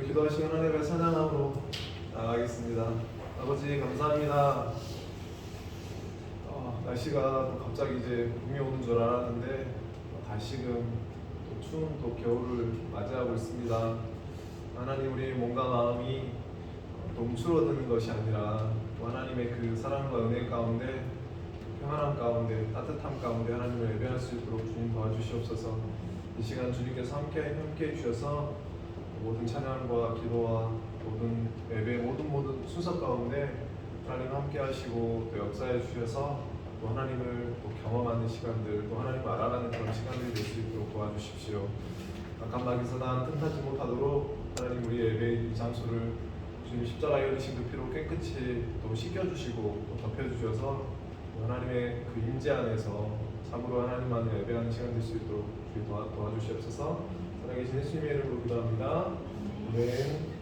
기도하시고 하나님을 찬양함으로 나가겠습니다. 아버지 감사합니다. 날씨가 또 갑자기 이제 봄이 오는 줄 알았는데 다시금 또 추운 또 겨울을 맞이하고 있습니다. 하나님, 우리 몸과 마음이 또 움츠러드는 것이 아니라 또 하나님의 그 사랑과 은혜 가운데, 평안함 가운데, 따뜻함 가운데 하나님을 예배할 수 있도록 주님 도와주시옵소서. 이 시간 주님께서 함께 해주셔서 모든 찬양과 기도와 모든 예배, 모든 순서 가운데 하나님 함께 하시고 또 역사해 주셔서 또 하나님을 또 경험하는 시간들, 또 하나님을 알아가는 그런 시간들이 될 수 있도록 도와주십시오. 깜빡이서 난 틈타지 못하도록 하나님, 우리 예배의 이 장소를 주님 십자가에 흘리신 그 피로 깨끗이 또 씻겨주시고 또 덮여주셔서 하나님의 그 임재 안에서 참으로 하나님만을 예배하는 시간 될 수 있도록 주님 도와주시옵소서. 살아계신 예수님의 이름으로 기도합니다. 아멘.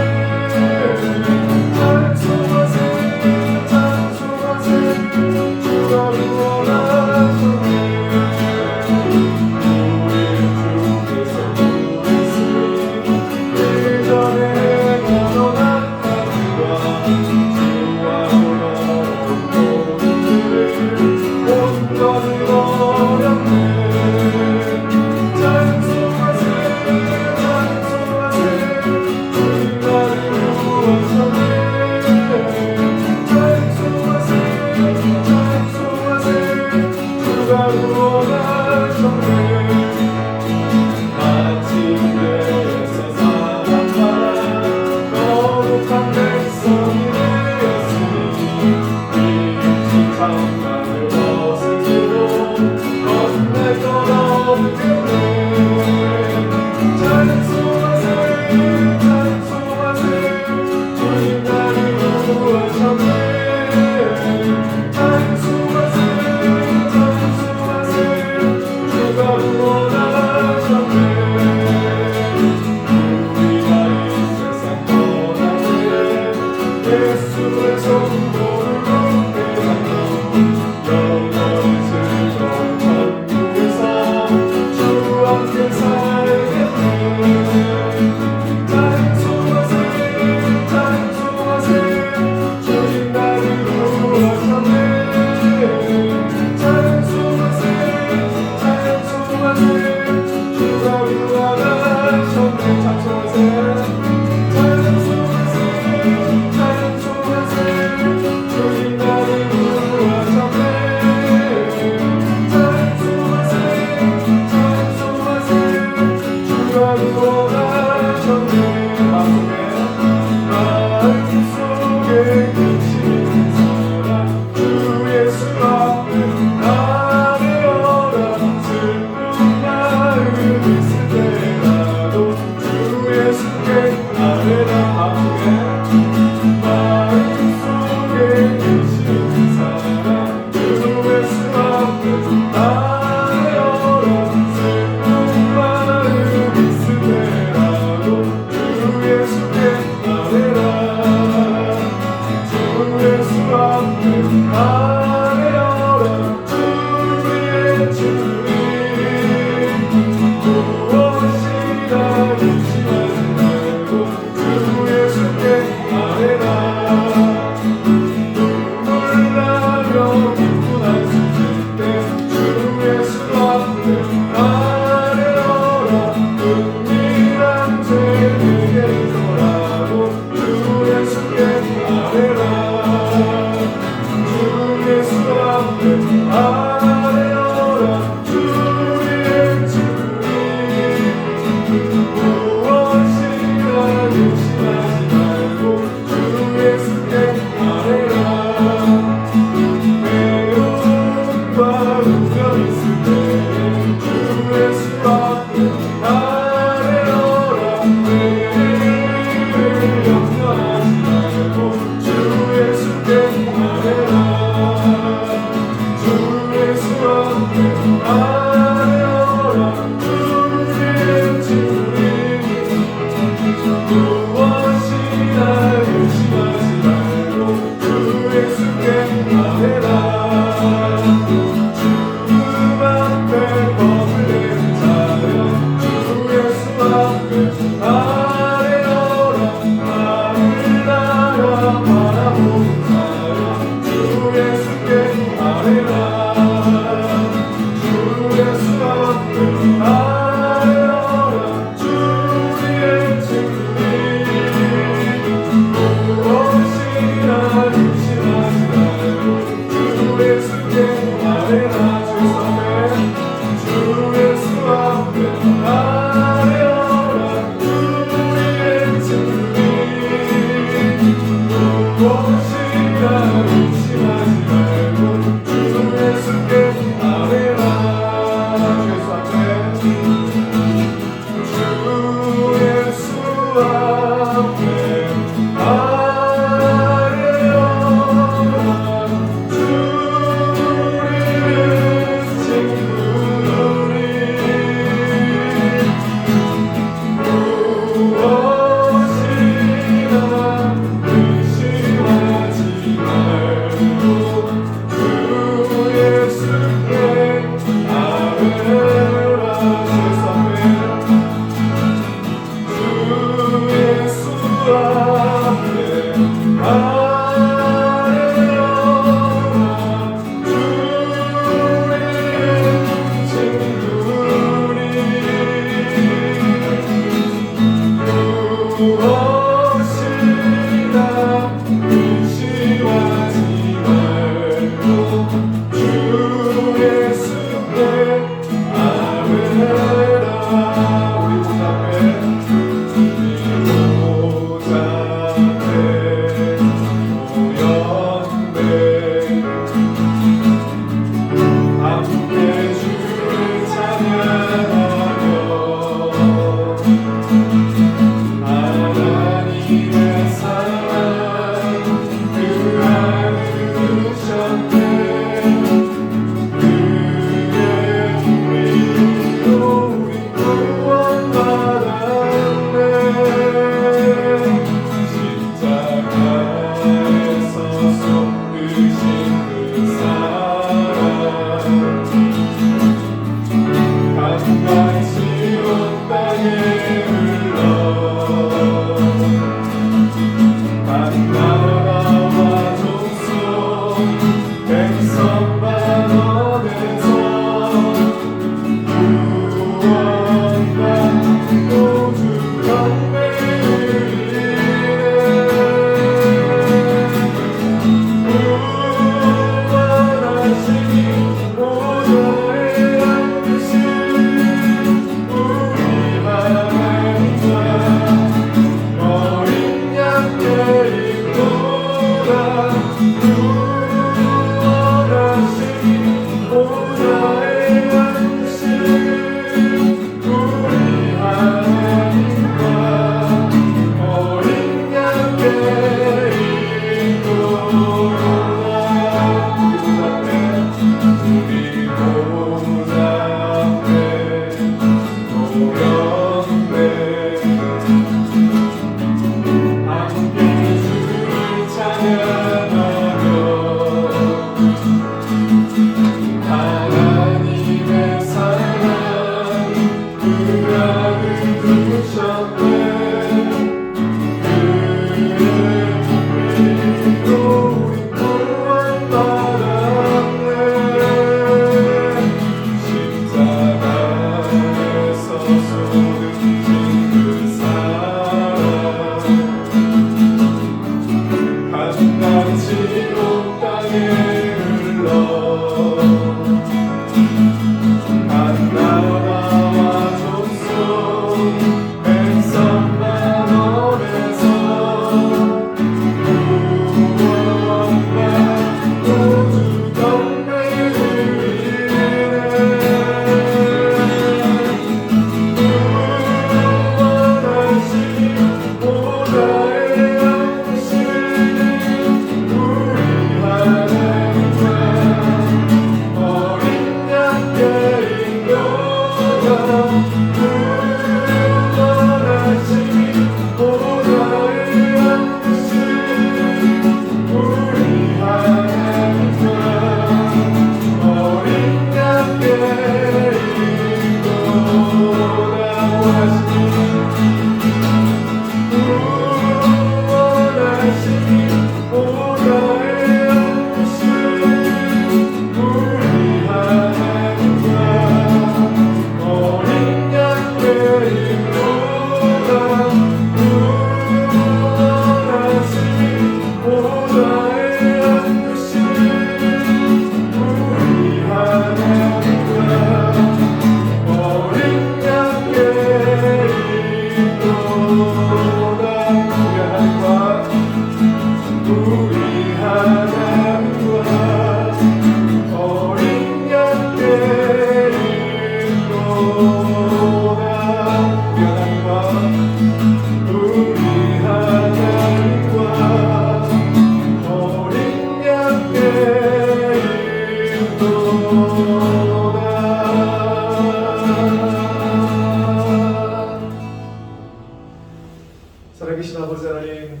살아계신 아버지 하나님,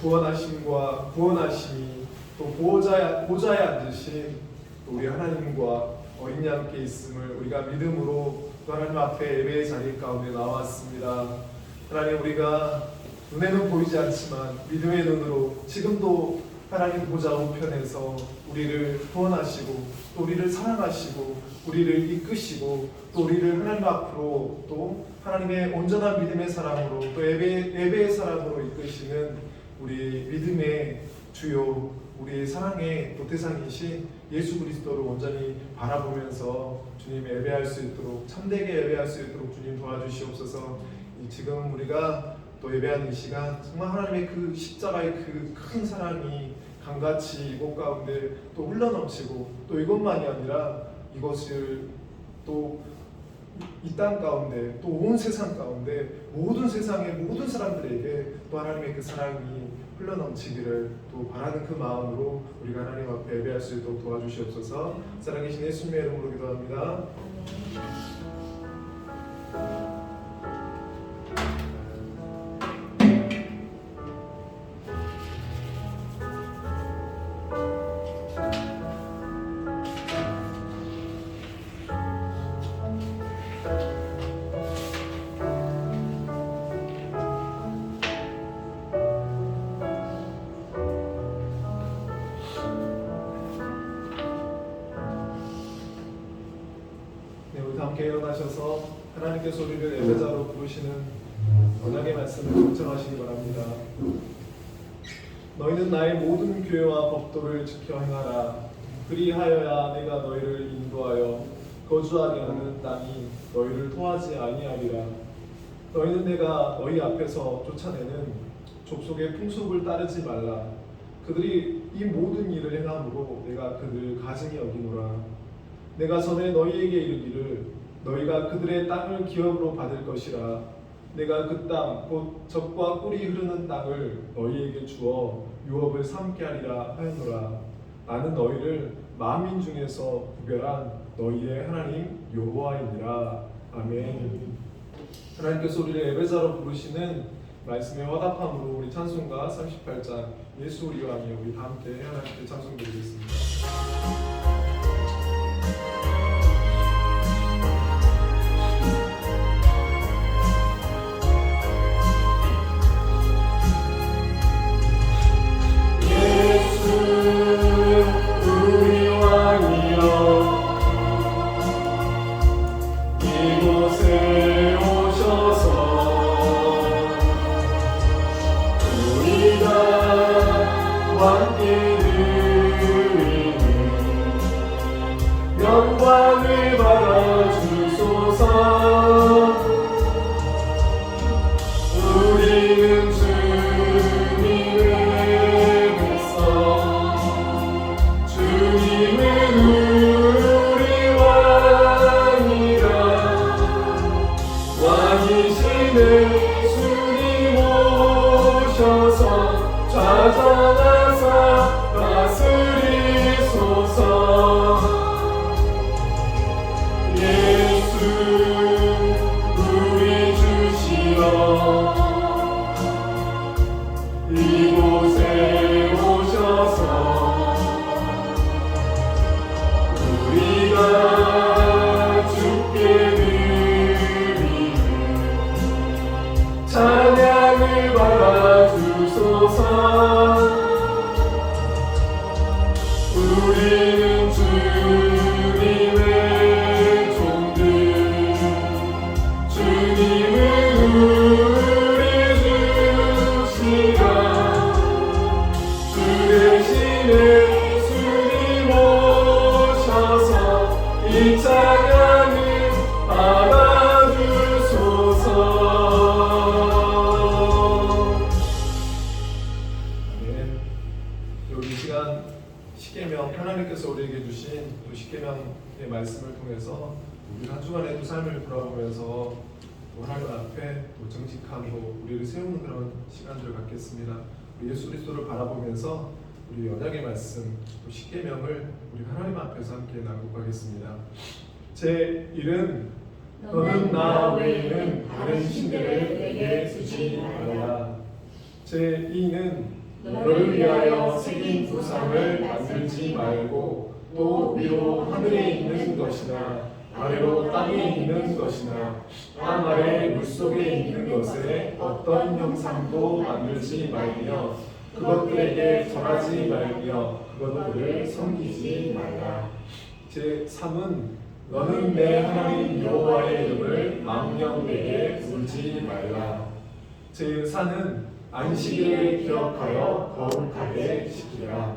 구원하심과 구원하심이 또 보좌에 앉으신 우리 하나님과 어린 양께 있음을 우리가 믿음으로 또 하나님 앞에 예배의 자리 가운데 나왔습니다. 하나님, 우리가 눈에는 보이지 않지만 믿음의 눈으로 지금도 하나님 보좌 우편에서 우리를 구원하시고 또 우리를 사랑하시고 우리를 이끄시고 또 우리를 하나님 앞으로 또 하나님의 온전한 믿음의 사랑으로 또 예배의 사랑으로 이끄시는 우리 믿음의 주요 우리 사랑의 도태상이신 예수 그리스도를 온전히 바라보면서 주님 예배할 수 있도록 참되게 예배할 수 있도록 주님 도와주시옵소서. 지금 우리가 또 예배하는 이 시간 정말 하나님의 그 십자가의 그 큰 사랑이 강같이 이곳 가운데 또 흘러넘치고 또 이것만이 아니라 이것을 또 이 땅 가운데 또 온 세상 가운데 모든 세상의 모든 사람들에게 또 하나님의 그 사랑이 흘러넘치기를 또 바라는 그 마음으로 우리가 하나님 앞에 예배할 수 있도록 도와주시옵소서. 사랑하신 예수님의 이름으로 기도합니다. 함께 일어나셔서 하나님께서 우리를 예배자로 부르시는 언약의 말씀을 경청하시기 바랍니다. 너희는 나의 모든 규례와 법도를 지켜 행하라. 그리하여야 내가 너희를 인도하여 거주하게 하는 땅이 너희를 토하지 아니하리라. 너희는 내가 너희 앞에서 쫓아내는 족속의 풍습을 따르지 말라. 그들이 이 모든 일을 행함으로 내가 그들을 가증히 여기노라. 내가 전에 너희에게 이르기를 너희가 그들의 땅을 기업으로 받을 것이라. 내가 그 땅 곧 젖과 꿀이 흐르는 땅을 너희에게 주어 유업을 삼게 하리라 하였노라. 나는 너희를 만민 중에서 구별한 너희의 하나님 여호와이니라. 아멘. 하나님께서 우리를 예배자로 부르시는 말씀에 화답함으로 우리 찬송가 38장 예수 우리 왕이여 우리 다 함께 하나님께 찬송드리겠습니다. 영광을 받아주소서. 우리는 주님을 믿소. 주님은 우리 왕이라. 왕이시네 주님 오셔서 좌정하사 다스리소서. 이곳에 오셔서 우리가 주께 드리는 찬양을 받아주소서. 우리는 주님의 종들, 주님은 우리 주시라. 주 대신에 주님 오셔서 이 찬양을 받아주소서. 아멘. 우리 시간 십계명 하나님께서 우리에게 주신 또 십계명의 말씀을 통해서 우리 한 주간의 또 삶을 돌아보면서 또 하나님 앞에 또 정직함으로 우리를 세우는 그런 시간들을 갖겠습니다. 우리 예수 그리스도를 바라보면서 우리 언약의 말씀 또 십계명을 우리 하나님 앞에서 함께 낭독하겠습니다. 제 1은 너는 나 외에는 다른 신들을 내게 주지 말라. 제 2는 너를 위하여 새긴 우상을 만들지 말고 또 위로 하늘에 있는 것이나 아래로 땅에 있는 것이나 땅 아래 물속에 있는 것에 어떤 형상도 만들지 말며 그것들에게 절하지 말며 그것들을 섬기지 말라. 제3은 너는 내 하나님 여호와의 이름을 망령되게 부르지 말라. 제4는 안식일을 기억하여 거룩하게 지키라.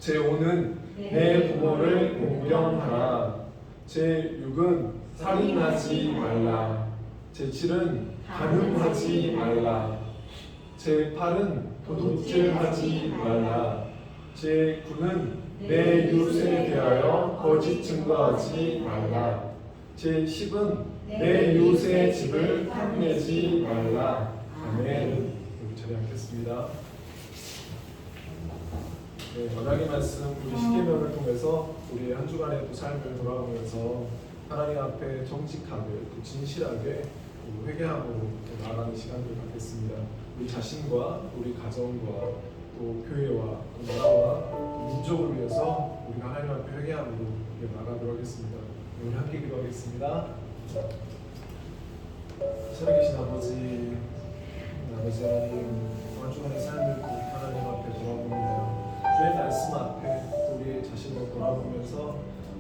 제5는 내 부모를 공경하라. 제6은 살인하지 말라. 제7은 간음하지 말라. 제8은 도둑질하지 말라. 제9는 내 이웃에 대하여 거짓 증거하지 말라. 제10은 내 이웃의 집을 탐내지 말라. 아멘. 여기 자리에 앉겠습니다. 네, 언약의 말씀 우리 십계명을 통해서 우리의 한 주간의 또 삶을 돌아보면서 하나님 앞에 정직하게 또 진실하게 또 회개하고 나아가는 시간들을 갖겠습니다. 우리 자신과 우리 가정과 또 교회와 또 나라와 민족을 위해서 우리가 하나님 앞에 회개함으로 나아가도록 하겠습니다. 우리 함께 기도하겠습니다. 살아계신 아버지 하나님, 한 주간의 삶을 또 하나님 앞에 돌아봅니다. 주의 말씀 앞에 우리 자신을 돌아보면서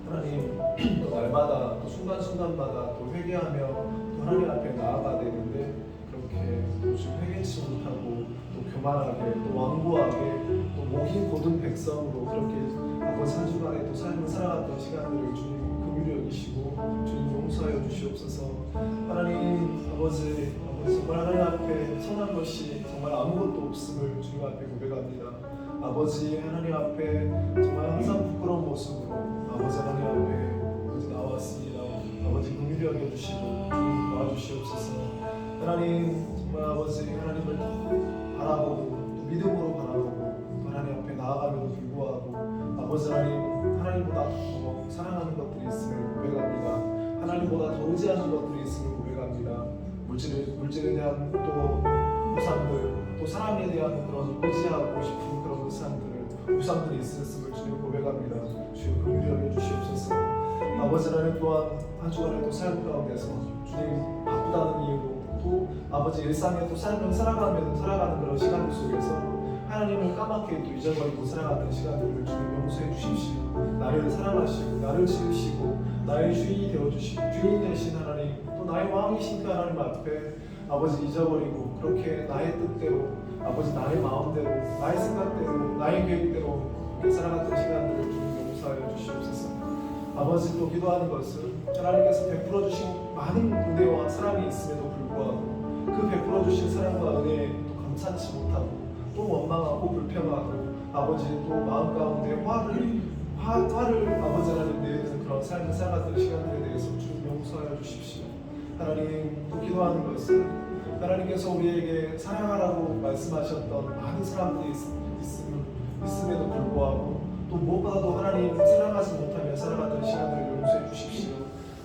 하나님 또 날마다 또 순간순간마다 또 회개하며 또 하나님 앞에 나아가야 되는데 그렇게 또 지금 회개치 못하고 또 교만하게 또 완고하게 또 목이 곧은 백성으로 그렇게 아버지 한 주간에 또 삶을 살아갔던 시간들을 주님 긍휼히 여기시고 주님 용서하여 주시옵소서. 하나님 아버지 정말 하나님 앞에 선한 것이 정말 아무것도 없음을 주님 앞에 고백합니다. 아버지 하나님 앞에 정말 항상 부끄러운 모습으로 아버지 하나님 앞에 아버지 나왔습니다. 아버지 긍휼히 여겨주시고 주님 도와주시옵소서. 하나님 정말 아버지 하나님을 더 바라보고 또 믿음으로 바라보고 또 하나님 앞에 나아감에도 불구하고 아버지 하나님보다 더 사랑하는 것들이 있음을 고백합니다. 하나님보다 더 의지하는 것들이 있음을 고백합니다. 물질에 대한 또 보상들, 또 사람에 대한 그런 의지하고 싶은 그런 우상들이 있었음을 주님 고백합니다. 주님 긍휼히 여겨주시옵소서. 아버지 하나님 또한 한 주간의 또 삶 가운데서 주님 바쁘다는 이유로 또 아버지 일상의 또 삶을 살아가는 그런 시간들 속에서 하나님을 까맣게 또 잊어버리고 살아갔던 시간들을 주님 용서해 주십시오. 나를 사랑하시고 나를 지으시고 나의 주인이 되어주시고 주인 되신 하나님 또 나의 왕이신 그 하나님 앞에 아버지 잊어버리고 그렇게 나의 뜻대로 아버지 나의 마음대로 나의 생각대로 나의 계획대로 그렇게 살아갔던 시간들을 주님 용서하여 주시옵소서. 아버지 또 기도하는 것은 하나님께서 베풀어 주신 많은 은혜와 사랑이 있음에도 불구하고 그 베풀어 주신 사랑과 은혜에 또 감사치 못하고 또 원망하고 불평하고 아버지 또 마음 가운데 화를 아버지 하나님 내리는 그런 삶을 살아갔던 시간들에 대해서 주님 용서하여 주십시오. 하나님 또 기도하는 것은 하나님께서 우리에게 사랑하라고 말씀하셨던 많은 사람들이 있음에도 불구하고 또 무엇보다도 하나님 사랑하지 못하며 살아갔던 시간들을 용서해 주십시오.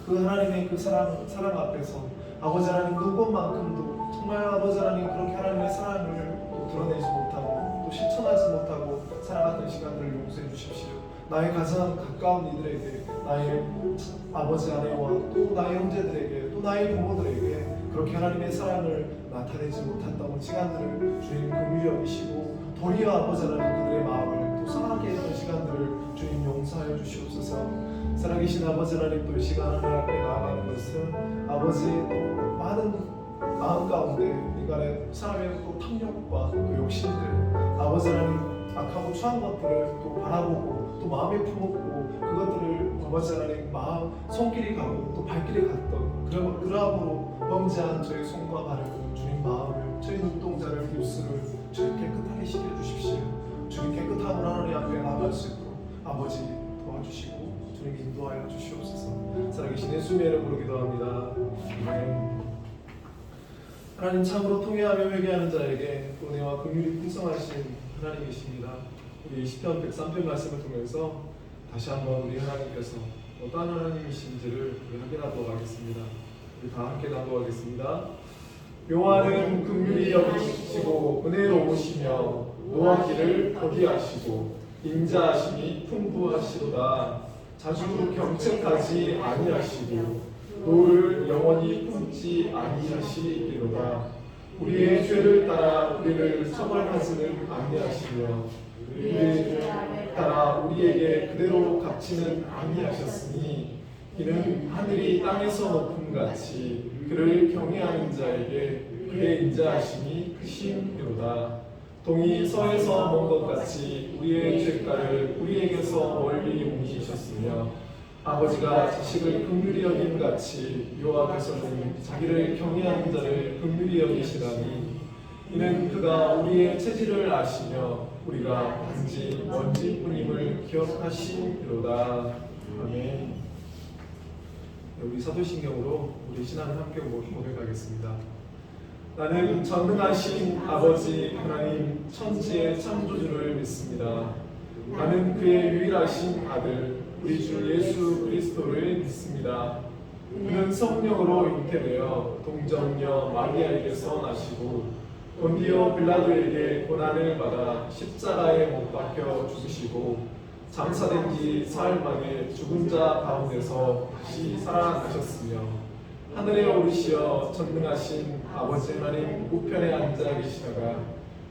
그 하나님의 그 사랑 앞에서 아버지 하나님 누구만큼도 정말 아버지 하나님 그렇게 하나님의 사랑을 또 드러내지 못하고 또 실천하지 못하고 살아갔던 시간들을 용서해 주십시오. 나의 가장 가까운 이들에게 나의 아버지 아내와 또 나의 형제들에게 또 나의 부모들에게 그렇게 하나님의 사랑을 나타내지 못했던 시간들을 주님 긍휼히 여기시고 도리어 아버지 하나님 그들의 마음을 또 상하게 했던 시간들을 주님 용서하여 주시옵소서. 살아계신 아버지 하나님 또 이 시간 하나님 앞에 나아가는 것은 아버지 또 많은 마음 가운데 인간의 사람의 또 탐욕과 또 욕심들 아버지 하나님 악하고 추한 것들을 또 바라보고 또 마음에 품었고 그것들을 아버지 하나님 마음 손길이 가고 또 발길이 갔던 그러함으로 범죄한 저희 손과 발을 주님 마음을 저희 눈동자를 입술을 주님 깨끗하게 씻겨주십시오. 주님 깨끗함으로 하나님 앞에 나아갈 수 있도록 아버지 도와주시고 주님 인도하여 주시옵소서. 살아계신 예수님의 이름으로 기도합니다. 아멘. 하나님 참으로 통회하며 회개하는 자에게 은혜와 긍휼이 풍성하신 하나님이십니다. 우리 시편 103편 말씀을 통해서 다시 한번 우리 하나님께서 어떠한 하나님이신지를 확인하도록 하겠습니다. 우리 다 함께 나누어가겠습니다. 여호와는 긍휼히 여기시고 은혜로우시며 노하기를 더디하시고 인자하심이 풍부하시도다. 자주 경책하지 아니하시고 노를 영원히 품지 아니하시리로다. 우리의 죄를 따라 우리를 처벌하지는 아니하시며 우리의 죄를 따라 우리에게 그대로 갚지는 아니하셨으니 이는 하늘이 땅에서 높음 같이 그를 경외하는 자에게 그의 인자하심이 크심이로다. 동이 서에서 먼 것 같이 우리의 죄가를 우리에게서 멀리 옮기셨으며 아버지가 자식을 긍휼히 여김 같이 여호와께서는 자기를 경외하는 자를 긍휼히 여기시다니 이는 그가 우리의 체질을 아시며 우리가 단지 먼지뿐임을 기억하심이로다. 아멘. 우리 사도신경으로 우리 신앙을 함께 고백하겠습니다. 나는 전능하신 아버지 하나님 천지의 창조주를 믿습니다. 나는 그의 유일하신 아들 우리 주 예수 그리스도를 믿습니다. 그는 성령으로 잉태되어 동정녀 마리아에게서 나시고 본디오 빌라도에게 고난을 받아 십자가에 못 박혀 죽으시고 장사된 지 사흘 만에 죽은 자 가운데서 다시 살아나셨으며 하늘에 오르시어 전능하신 아버지 하나님 우편에 앉아 계시다가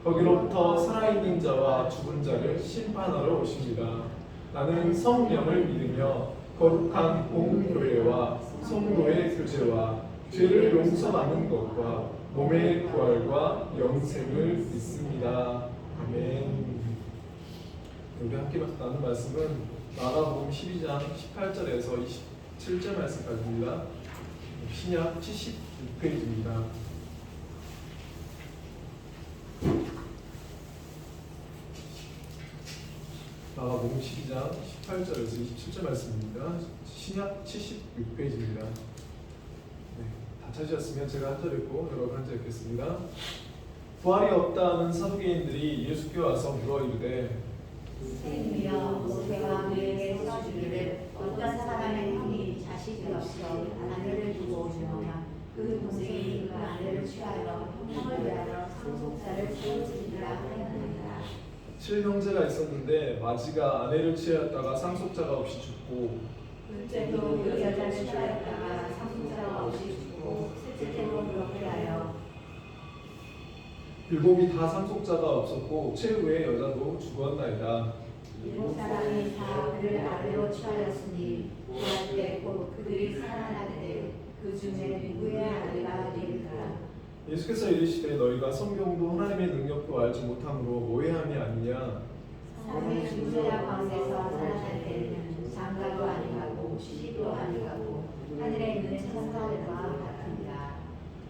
거기로부터 살아있는 자와 죽은 자를 심판하러 오십니다. 나는 성령을 믿으며 거룩한 공교회와 성도의 교제와 죄를 용서받는 것과 몸의 부활과 영생을 믿습니다. 아멘. 우리 함께 나눈 말씀은 마가복음 12장 18절에서 27절 말씀까지입니다. 신약 76페이지입니다. 마가복음 12장 18절에서 27절 말씀입니다. 신약 76페이지입니다. 네, 다 찾으셨으면 제가 한 절 읽고 여러분 한 절 읽겠습니다. 부활이 없다는 사두개인들이 예수께 와서 물어 이르되 선생님이여 모세가 우리에게 써주기를 어떤 사람의 형이 자식이 없어 아내를 두고 오느냐 그 동생이 그 아내를 취하여 형을 위하여 상속자를 세우리라 하였느니라. 7형제가 있었는데 마지가 아내를 취하였다가 상속자가 없이 죽고 둘째도 그 여자를 취하였다가 상속자가 없이 죽고 셋째도 그렇게 하여 일곱이 다 상속자가 없었고 최후의 여자도 죽었나이다. 일곱 사람이 다 그를 아내로 취하였으니 구할 때 곧 그들이 살아날 때 그 중에 누구의 아내가 되리까. 예수께서 이르시되 너희가 성경도 하나님의 능력도 알지 못함으로 오해함이 아니냐. 사람이 죽은 자 가운데서 살아날 때는 장가도 아니하고 시집도 아니하고 하늘에 있는 천사들과 같으니라.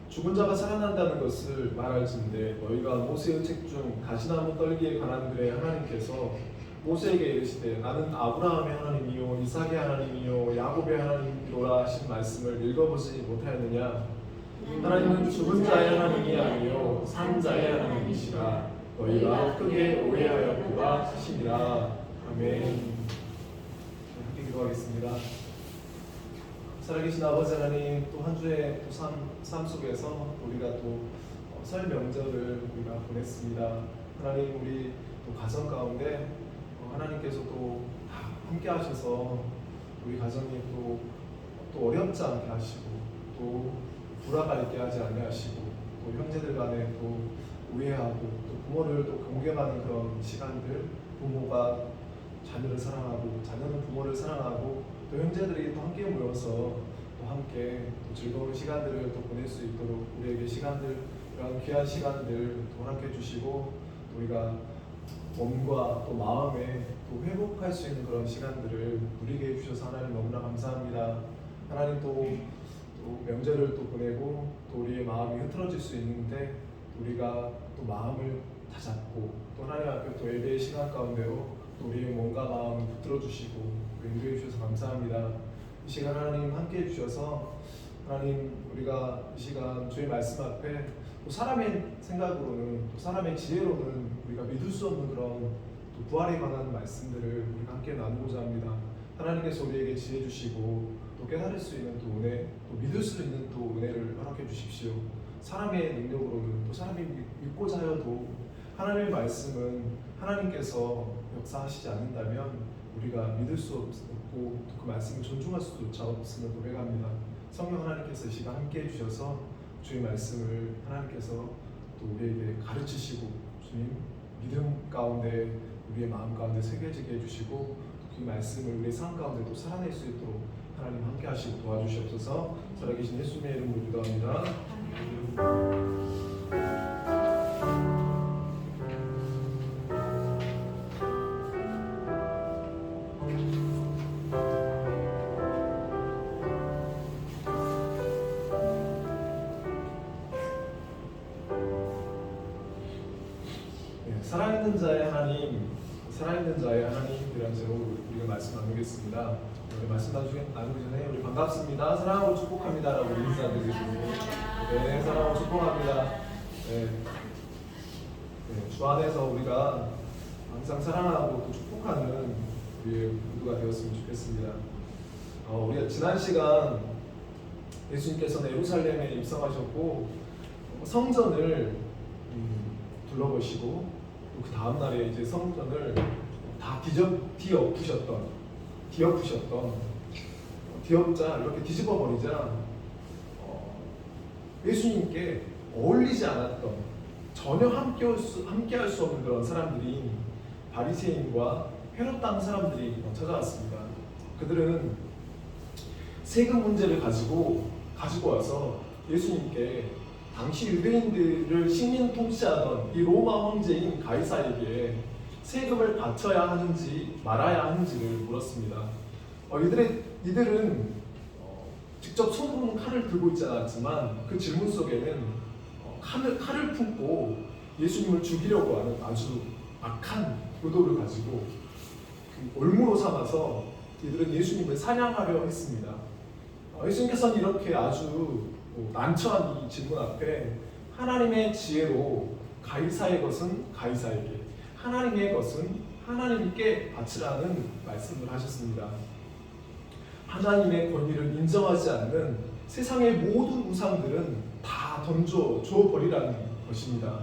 죽은 자가 살아난다는 것을 말할진대 너희가 모세의 책 중 가시나무 떨기에 관한 글에 하나님께서 모세에게 이르시되 나는 아브라함의 하나님이요 이삭의 하나님이요 야곱의 하나님이로라 하신 말씀을 읽어보지 못하였느냐. 하나님은 죽은 자의 하나님이 아니요 산 자의 하나님이시라. 너희가 크게 오해하였구나 하시니라. 아멘. 함께 기도하겠습니다. 살아계신 아버지 하나님, 또 한 주의 또 삶 속에서 우리가 또 설 명절을 우리가 보냈습니다. 하나님, 우리 또 가정 가운데 하나님께서 또 함께 하셔서 우리 가정이 또 어렵지 않게 하시고 또 불화가 있게 하지 않게 하시고 또 형제들 간에 또 우애하고 또 부모를 또 공경하는 그런 시간들, 부모가 자녀를 사랑하고 자녀는 부모를 사랑하고 또 형제들이 또 함께 모여서 또 함께 또 즐거운 시간들을 또 보낼 수 있도록 우리에게 시간들, 이런 귀한 시간들 또 함께 주시고 우리가 몸과 또 마음에 또 회복할 수 있는 그런 시간들을 누리게 해주셔서 하나님 너무나 감사합니다. 하나님 또 명절을 또 보내고 또 우리의 마음이 흐트러질 수 있는데 우리가 또 마음을 다잡고 또 하나님 앞에 또 예배의 시간 가운데로 또 우리의 몸과 마음을 붙들어 주시고 인도해 주셔서 감사합니다. 이 시간 하나님 함께 해주셔서 하나님 우리가 이 시간 주의 말씀 앞에 또 사람의 생각으로는 또 사람의 지혜로는 우리가 믿을 수 없는 그런 또 부활에 관한 말씀들을 우리가 함께 나누고자 합니다. 하나님께서 우리에게 지혜 주시고 또 깨달을 수 있는 또 은혜, 또 믿을 수 있는 또 은혜를 허락해 주십시오. 사람의 능력으로는 또 사람이 믿고자 하여도 하나님의 말씀은 하나님께서 역사하시지 않는다면 우리가 믿을 수 없고 그 말씀을 존중할 수조차 없음을 고백합니다. 성령 하나님께서 이 시간 함께 해주셔서 주의 말씀을 하나님께서 또 우리에게 가르치시고 주님 믿음 가운데 우리의 마음 가운데 새겨지게 해주시고 그 말씀을 우리의 삶 가운데 또 살아낼 수 있도록 하나님 함께 하시고 도와주시옵소서. 살아계신 예수님의 이름으로 기도합니다. 살아있는 자의 하나님, 살아있는 자의 하나님이라는 제목으로 우리가 말씀 나누겠습니다. 우리 말씀 나누기 전에 우리 반갑습니다, 사랑하고 축복합니다라고 인사드리시고, 네, 사랑하고 축복합니다. 네, 주 안에서 우리가 항상 사랑하고 또 축복하는 우리의 모두가 되었으면 좋겠습니다. 우리가 지난 시간 예수님께서는 예루살렘에 입성하셨고 성전을 둘러보시고 그 다음 날에 이제 성전을 다 뒤엎자 이렇게 뒤집어 버리자 예수님께 어울리지 않았던 전혀 함께할 수 없는 그런 사람들이 바리새인과 헤롯 땅 사람들이 찾아왔습니다. 그들은 세금 문제를 가지고 와서 예수님께 당시 유대인들을 식민 통치하던 이 로마 황제인 가이사에게 세금을 바쳐야 하는지 말아야 하는지를 물었습니다. 이들은 직접 손으로는 칼을 들고 있지 않았지만 그 질문 속에는 칼을 품고 예수님을 죽이려고 하는 아주 악한 의도를 가지고 그 올무로 삼아서 이들은 예수님을 사냥하려 했습니다. 예수님께서는 이렇게 아주 난처한 이 질문 앞에 하나님의 지혜로 가이사의 것은 가이사에게, 하나님의 것은 하나님께 바치라는 말씀을 하셨습니다. 하나님의 권위를 인정하지 않는 세상의 모든 우상들은 다 던져 버리라는 것입니다.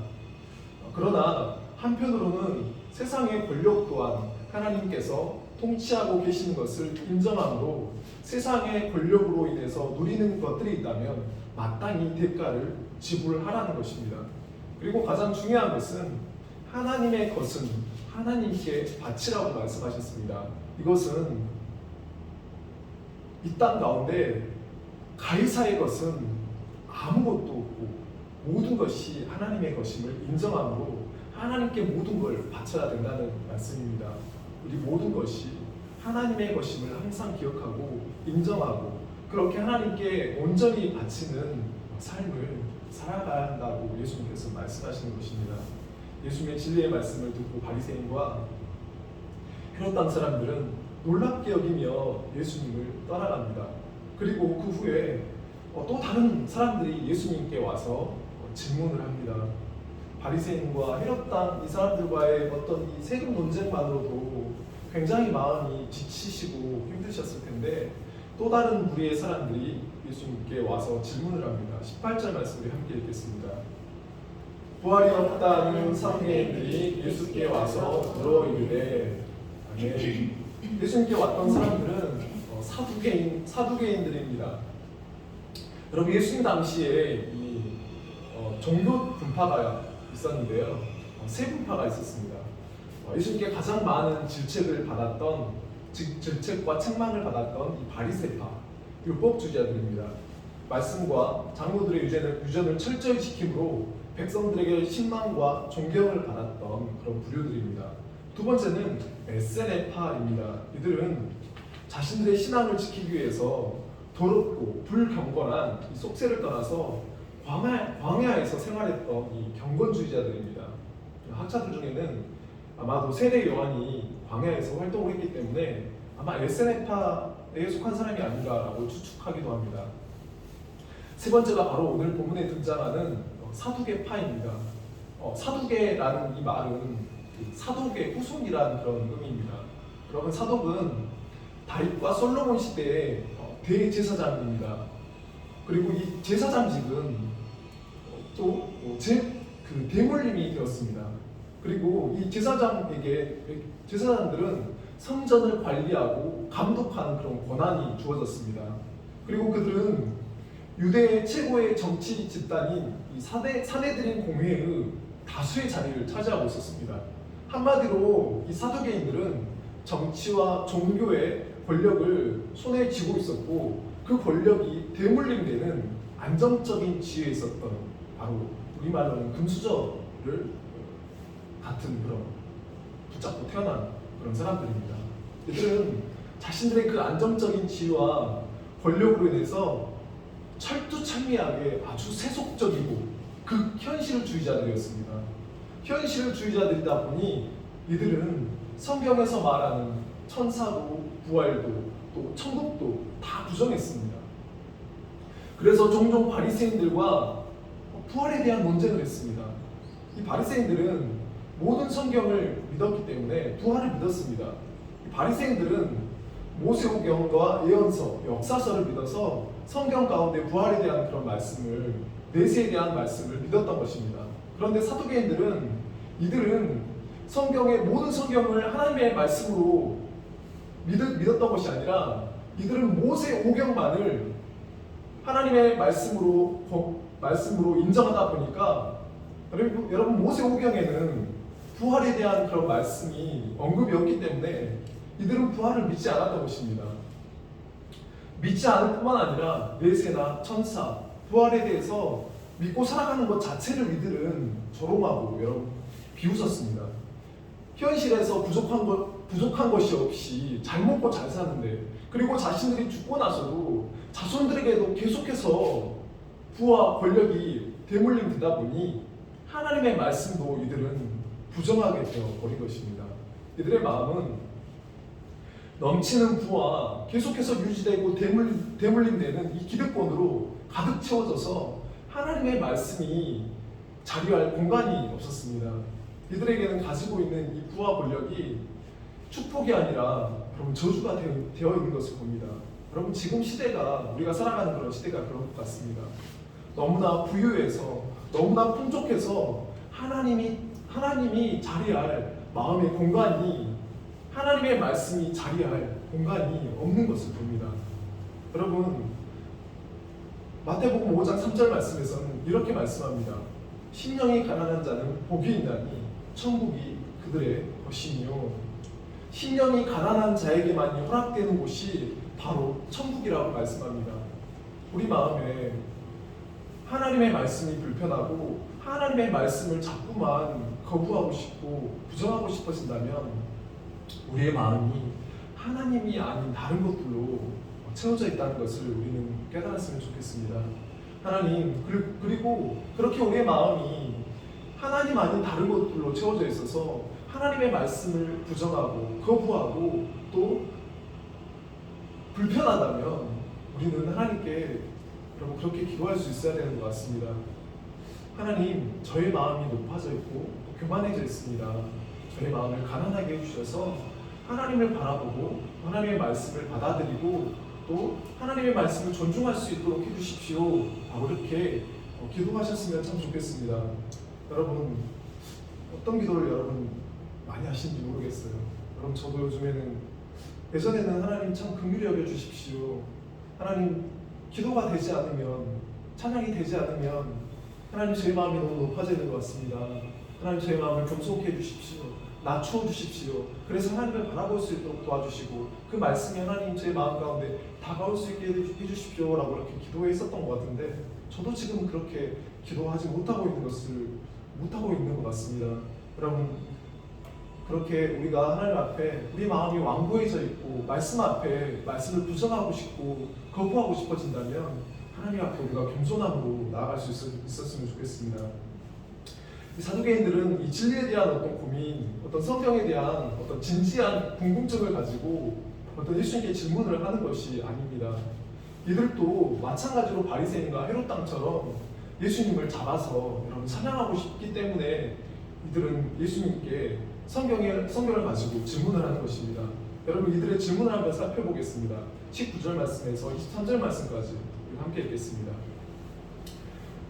그러나 한편으로는 세상의 권력 또한 하나님께서 통치하고 계시는 것을 인정함으로 세상의 권력으로 인해서 누리는 것들이 있다면 마땅히 대가를 지불하라는 것입니다. 그리고 가장 중요한 것은 하나님의 것은 하나님께 바치라고 말씀하셨습니다. 이것은 이 땅 가운데 가이사의 것은 아무것도 없고 모든 것이 하나님의 것임을 인정함으로 하나님께 모든 걸 바쳐야 된다는 말씀입니다. 우리 모든 것이 하나님의 것임을 항상 기억하고 인정하고 그렇게 하나님께 온전히 바치는 삶을 살아가야 한다고 예수님께서 말씀하시는 것입니다. 예수님의 진리의 말씀을 듣고 바리새인과 헤롯 땅 사람들은 놀랍게 여기며 예수님을 떠나갑니다. 그리고 그 후에 또 다른 사람들이 예수님께 와서 질문을 합니다. 바리새인과 헤롯 땅 이 사람들과의 어떤 이 세금 논쟁만으로도 굉장히 마음이 지치시고 힘드셨을 텐데 또 다른 무리의 사람들이 예수님께 와서 질문을 합니다. 18절 말씀을 함께 읽겠습니다. 부활이 없다는 사두개인들이 예수께 와서 물어 이르되, 아멘. 예수님께 왔던 사람들은 사두개인들입니다. 여러분, 예수님 당시에 이 종교 분파가 있었는데요. 세 분파가 있었습니다. 예수님께 가장 많은 질책을 받았던, 질책과 책망을 받았던 이 바리새파, 율법주의자들입니다. 말씀과 장로들의 유전을 철저히 지킴으로 백성들에게 신망과 존경을 받았던 그런 부류들입니다. 두 번째는 에세네파입니다. 이들은 자신들의 신앙을 지키기 위해서 더럽고 불경건한 이 속세를 떠나서 광야에서 생활했던 이 경건주의자들입니다. 학자들 중에는 아마도 세례 요한이 광야에서 활동을 했기 때문에 아마 에세네파에 속한 사람이 아닌가라고 추측하기도 합니다. 세 번째가 바로 오늘 본문에 등장하는 사두개파입니다. 사두개라는 이 말은 사독의 후손이라는 그런 의미입니다. 여러분, 사독은 다윗과 솔로몬 시대의 대제사장입니다. 그리고 이 제사장직은 또 대물림이 되었습니다. 그리고 이 제사장들은 성전을 관리하고 감독하는 그런 권한이 주어졌습니다. 그리고 그들은 유대의 최고의 정치 집단인 이 사내들인 공회의 다수의 자리를 차지하고 있었습니다. 한마디로 이 사두개인들은 정치와 종교의 권력을 손에 쥐고 있었고 그 권력이 대물림되는 안정적인 지위에 있었던 바로 우리말로는 금수저를 같은 그런 붙잡고 태어난 그런 사람들입니다. 이들은 자신들의 그 안정적인 지위와 권력으로 인해서 철두철미하게 아주 세속적이고 극현실주의자들이었습니다. 현실주의자들이다 보니 이들은 성경에서 말하는 천사도 부활도 또 천국도 다 부정했습니다. 그래서 종종 바리새인들과 부활에 대한 논쟁을 했습니다. 이 바리새인들은 모든 성경을 믿었기 때문에 부활을 믿었습니다. 이 바리새인들은 모세오경과 예언서, 역사서를 믿어서 성경 가운데 부활에 대한 그런 말씀을, 내세에 대한 말씀을 믿었던 것입니다. 그런데 사두개인들은 이들은 성경의 모든 성경을 하나님의 말씀으로 믿었던 것이 아니라 이들은 모세오경만을 하나님의 말씀으로 인정하다 보니까 여러분 모세오경에는 부활에 대한 그런 말씀이 언급이 없기 때문에 이들은 부활을 믿지 않았던 것입니다. 믿지 않을 뿐만 아니라 내세나 천사, 부활에 대해서 믿고 살아가는 것 자체를 이들은 조롱하고 여러분 비웃었습니다. 현실에서 부족한 것이 없이 잘 먹고 잘 사는데 그리고 자신들이 죽고 나서도 자손들에게도 계속해서 부와 권력이 대물림 되다 보니 하나님의 말씀도 이들은 부정하게 되어버린 것입니다. 이들의 마음은 넘치는 부와 계속해서 유지되고 대물림되는 이 기득권으로 가득 채워져서 하나님의 말씀이 자리할 공간이 없었습니다. 이들에게는 가지고 있는 이 부와 권력이 축복이 아니라 여러분 저주가 되어 있는 것을 봅니다. 여러분 지금 시대가 우리가 살아가는 그런 시대가 그런 것 같습니다. 너무나 부유해서 너무나 풍족해서 하나님이 자리할 마음의 공간이 하나님의 말씀이 자리할 공간이 없는 것을 봅니다. 여러분 마태복음 5장 3절 말씀에서는 이렇게 말씀합니다. 심령이 가난한 자는 복이 있나니 천국이 그들의 것이며 심령이 가난한 자에게만 허락되는 곳이 바로 천국이라고 말씀합니다. 우리 마음에 하나님의 말씀이 불편하고 하나님의 말씀을 자꾸만 거부하고 싶고 부정하고 싶어진다면 우리의 마음이 하나님이 아닌 다른 것들로 채워져 있다는 것을 우리는 깨달았으면 좋겠습니다. 하나님 그리고 그렇게 우리의 마음이 하나님 아닌 다른 것들로 채워져 있어서 하나님의 말씀을 부정하고 거부하고 또 불편하다면 우리는 하나님께 여러분 그렇게 기도할 수 있어야 되는 것 같습니다. 하나님 저의 마음이 높아져 있고 교만해져 있습니다. 저의 마음을 가난하게 해주셔서 하나님을 바라보고 하나님의 말씀을 받아들이고 또 하나님의 말씀을 존중할 수 있도록 해주십시오. 바로 이렇게 기도하셨으면 참 좋겠습니다. 여러분 어떤 기도를 여러분 많이 하시는지 모르겠어요. 여러분 저도 요즘에는 예전에는 하나님 참 긍휼히 여겨주십시오. 하나님 기도가 되지 않으면 찬양이 되지 않으면 하나님 저의 마음이 너무 높아져 있는 것 같습니다. 하나님 저의 마음을 겸손케 해주십시오. 낮추어 주십시오. 그래서 하나님을 바라볼 수 있도록 도와주시고 그 말씀이 하나님 제 마음 가운데 다가올 수 있게 해주십시오 라고 이렇게 기도했었던 것 같은데 저도 지금 그렇게 기도하지 못하고 있는 것 같습니다. 여러분 그렇게 우리가 하나님 앞에 우리 마음이 완고해져 있고 말씀 앞에 말씀을 부정하고 싶고 거부하고 싶어진다면 하나님 앞에 우리가 겸손함으로 나아갈 수 있었으면 좋겠습니다. 이 사두개인들은 이 진리에 대한 어떤 고민, 어떤 성경에 대한 어떤 진지한 궁금증을 가지고 어떤 예수님께 질문을 하는 것이 아닙니다. 이들도 마찬가지로 바리새인과 헤롯 왕처럼 예수님을 잡아서 여러분 찬양하고 싶기 때문에 이들은 예수님께 성경을 가지고 질문을 하는 것입니다. 여러분 이들의 질문을 한번 살펴보겠습니다. 19절 말씀에서 23절 말씀까지 함께 읽겠습니다.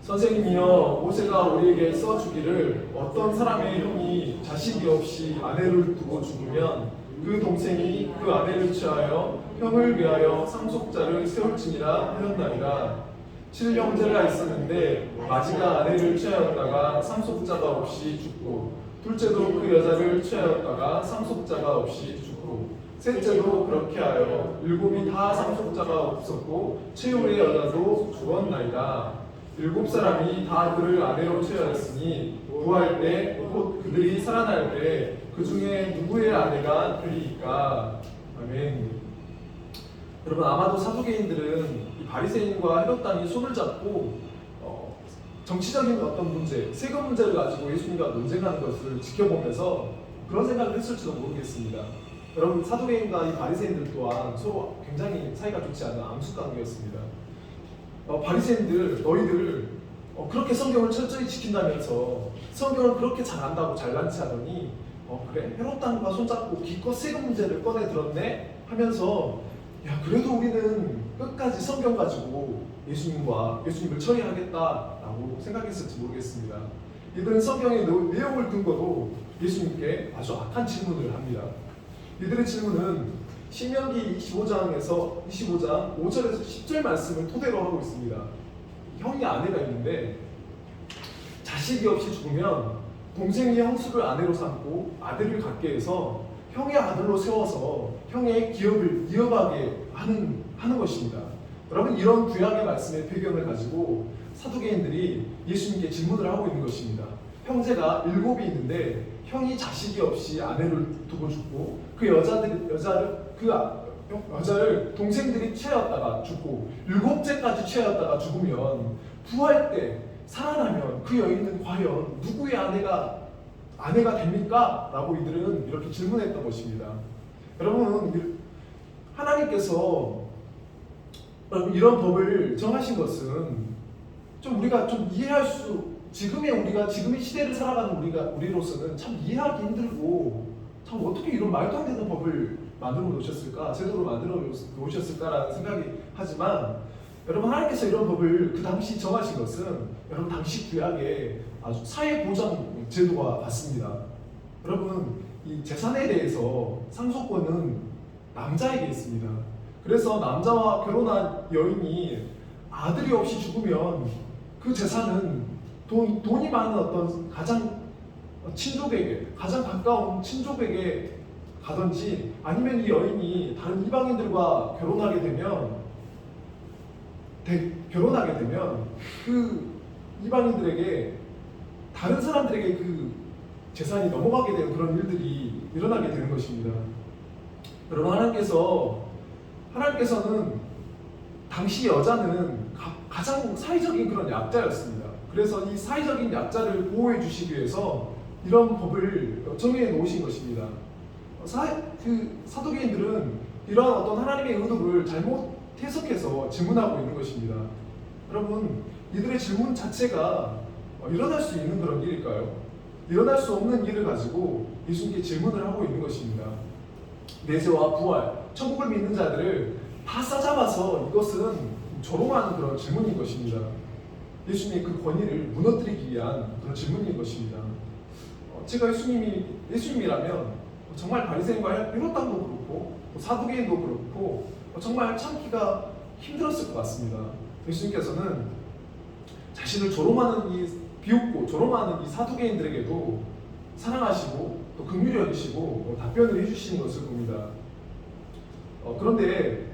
선생님이여 모세가 우리에게 써주기를 어떤 사람의 형이 자식이 없이 아내를 두고 죽으면 그 동생이 그 아내를 취하여 형을 위하여 상속자를 세울지니라 하였나이다. 7형제가 있었는데 마지가 아내를 취하였다가 상속자가 없이 죽고 둘째도 그 여자를 취하였다가 상속자가 없이 죽고 셋째도 그렇게 하여 일곱이 다 상속자가 없었고 최후의 여자도 죽었나이다. 7사람이 다 그를 아내로 취하였으니 부활 때 곧 그들이 살아날 때 그 중에 누구의 아내가 되리이까. 아멘. 여러분, 아마도 사두개인들은 이 바리새인과 헤롯 당이 손을 잡고 정치적인 어떤 문제, 세금 문제를 가지고 예수님과 논쟁하는 것을 지켜보면서 그런 생각을 했을지도 모르겠습니다. 여러분, 사두개인과 이 바리새인들 또한 서로 굉장히 사이가 좋지 않은 암숙 관계였습니다. 바리새인들, 너희들 그렇게 성경을 철저히 지킨다면서 성경을 그렇게 잘 안다고 잘난치 하더니 그래? 헤롯 당과 손잡고 기껏 세금 문제를 꺼내 들었네? 하면서 야, 그래도 우리는 끝까지 성경 가지고 예수님을 처리하겠다라고 생각했을지 모르겠습니다. 이들은 성경의 내용을 근거로 예수님께 아주 악한 질문을 합니다. 이들의 질문은 신명기 25장 5절에서 10절 말씀을 토대로 하고 있습니다. 형이 아내가 있는데 자식이 없이 죽으면 동생이 형수를 아내로 삼고 아들을 갖게 해서 형의 아들로 세워서 형의 기업을 이어가게 하는 것입니다. 여러분, 이런 구약의 말씀의 배경을 가지고 사두개인들이 예수님께 질문을 하고 있는 것입니다. 형제가 7이 있는데 형이 자식이 없이 아내를 두고 죽고 그 여자를 동생들이 취하였다가 죽고 7째까지 취하였다가 죽으면 부활 때 살아나면 그 여인은 과연 누구의 아내가 됩니까? 라고 이들은 이렇게 질문했던 것입니다. 여러분, 하나님께서 이런 법을 정하신 것은 좀 우리가 좀 이해할 수, 지금의 시대를 살아가는 우리로서는 참 이해하기 힘들고, 참 어떻게 이런 말도 안 되는 법을 만들어 놓으셨을까, 제도로 만들어 놓으셨을까라는 생각이 하지만, 여러분, 하나님께서 이런 법을 그 당시 정하신 것은 여러분 당시 구약에 아주 사회 보장 제도와 같습니다. 여러분, 이 재산에 대해서 상속권은 남자에게 있습니다. 그래서 남자와 결혼한 여인이 아들이 없이 죽으면 그 재산은 돈이 많은 어떤 가장 가까운 친족에게 가든지, 아니면 이 여인이 다른 이방인들과 결혼하게 되면 그 이방인들에게, 다른 사람들에게 그 재산이 넘어가게 되는 그런 일들이 일어나게 되는 것입니다. 여러분, 하나님께서는 당시 여자는 가장 사회적인 그런 약자였습니다. 그래서 이 사회적인 약자를 보호해 주시기 위해서 이런 법을 정해 놓으신 것입니다. 사두개인들은 이러한 어떤 하나님의 의도를 잘못 해석해서 질문하고 있는 것입니다. 여러분, 이들의 질문 자체가 일어날 수 있는 그런 일일까요? 일어날 수 없는 일을 가지고 예수님께 질문을 하고 있는 것입니다. 내세와 부활, 천국을 믿는 자들을 다 싸잡아서 이것은 조롱하는 그런 질문인 것입니다. 예수님의 그 권위를 무너뜨리기 위한 그런 질문인 것입니다. 제가 예수님이라면 정말 바리새인과 헤롯 당도 그렇고 사두개인도 그렇고 정말 참기가 힘들었을 것 같습니다. 예수님께서는 자신을 비웃고 조롱하는 이 사두개인들에게도 사랑하시고 또 긍휼히 여기시고 답변을 해주시는 것을 봅니다. 그런데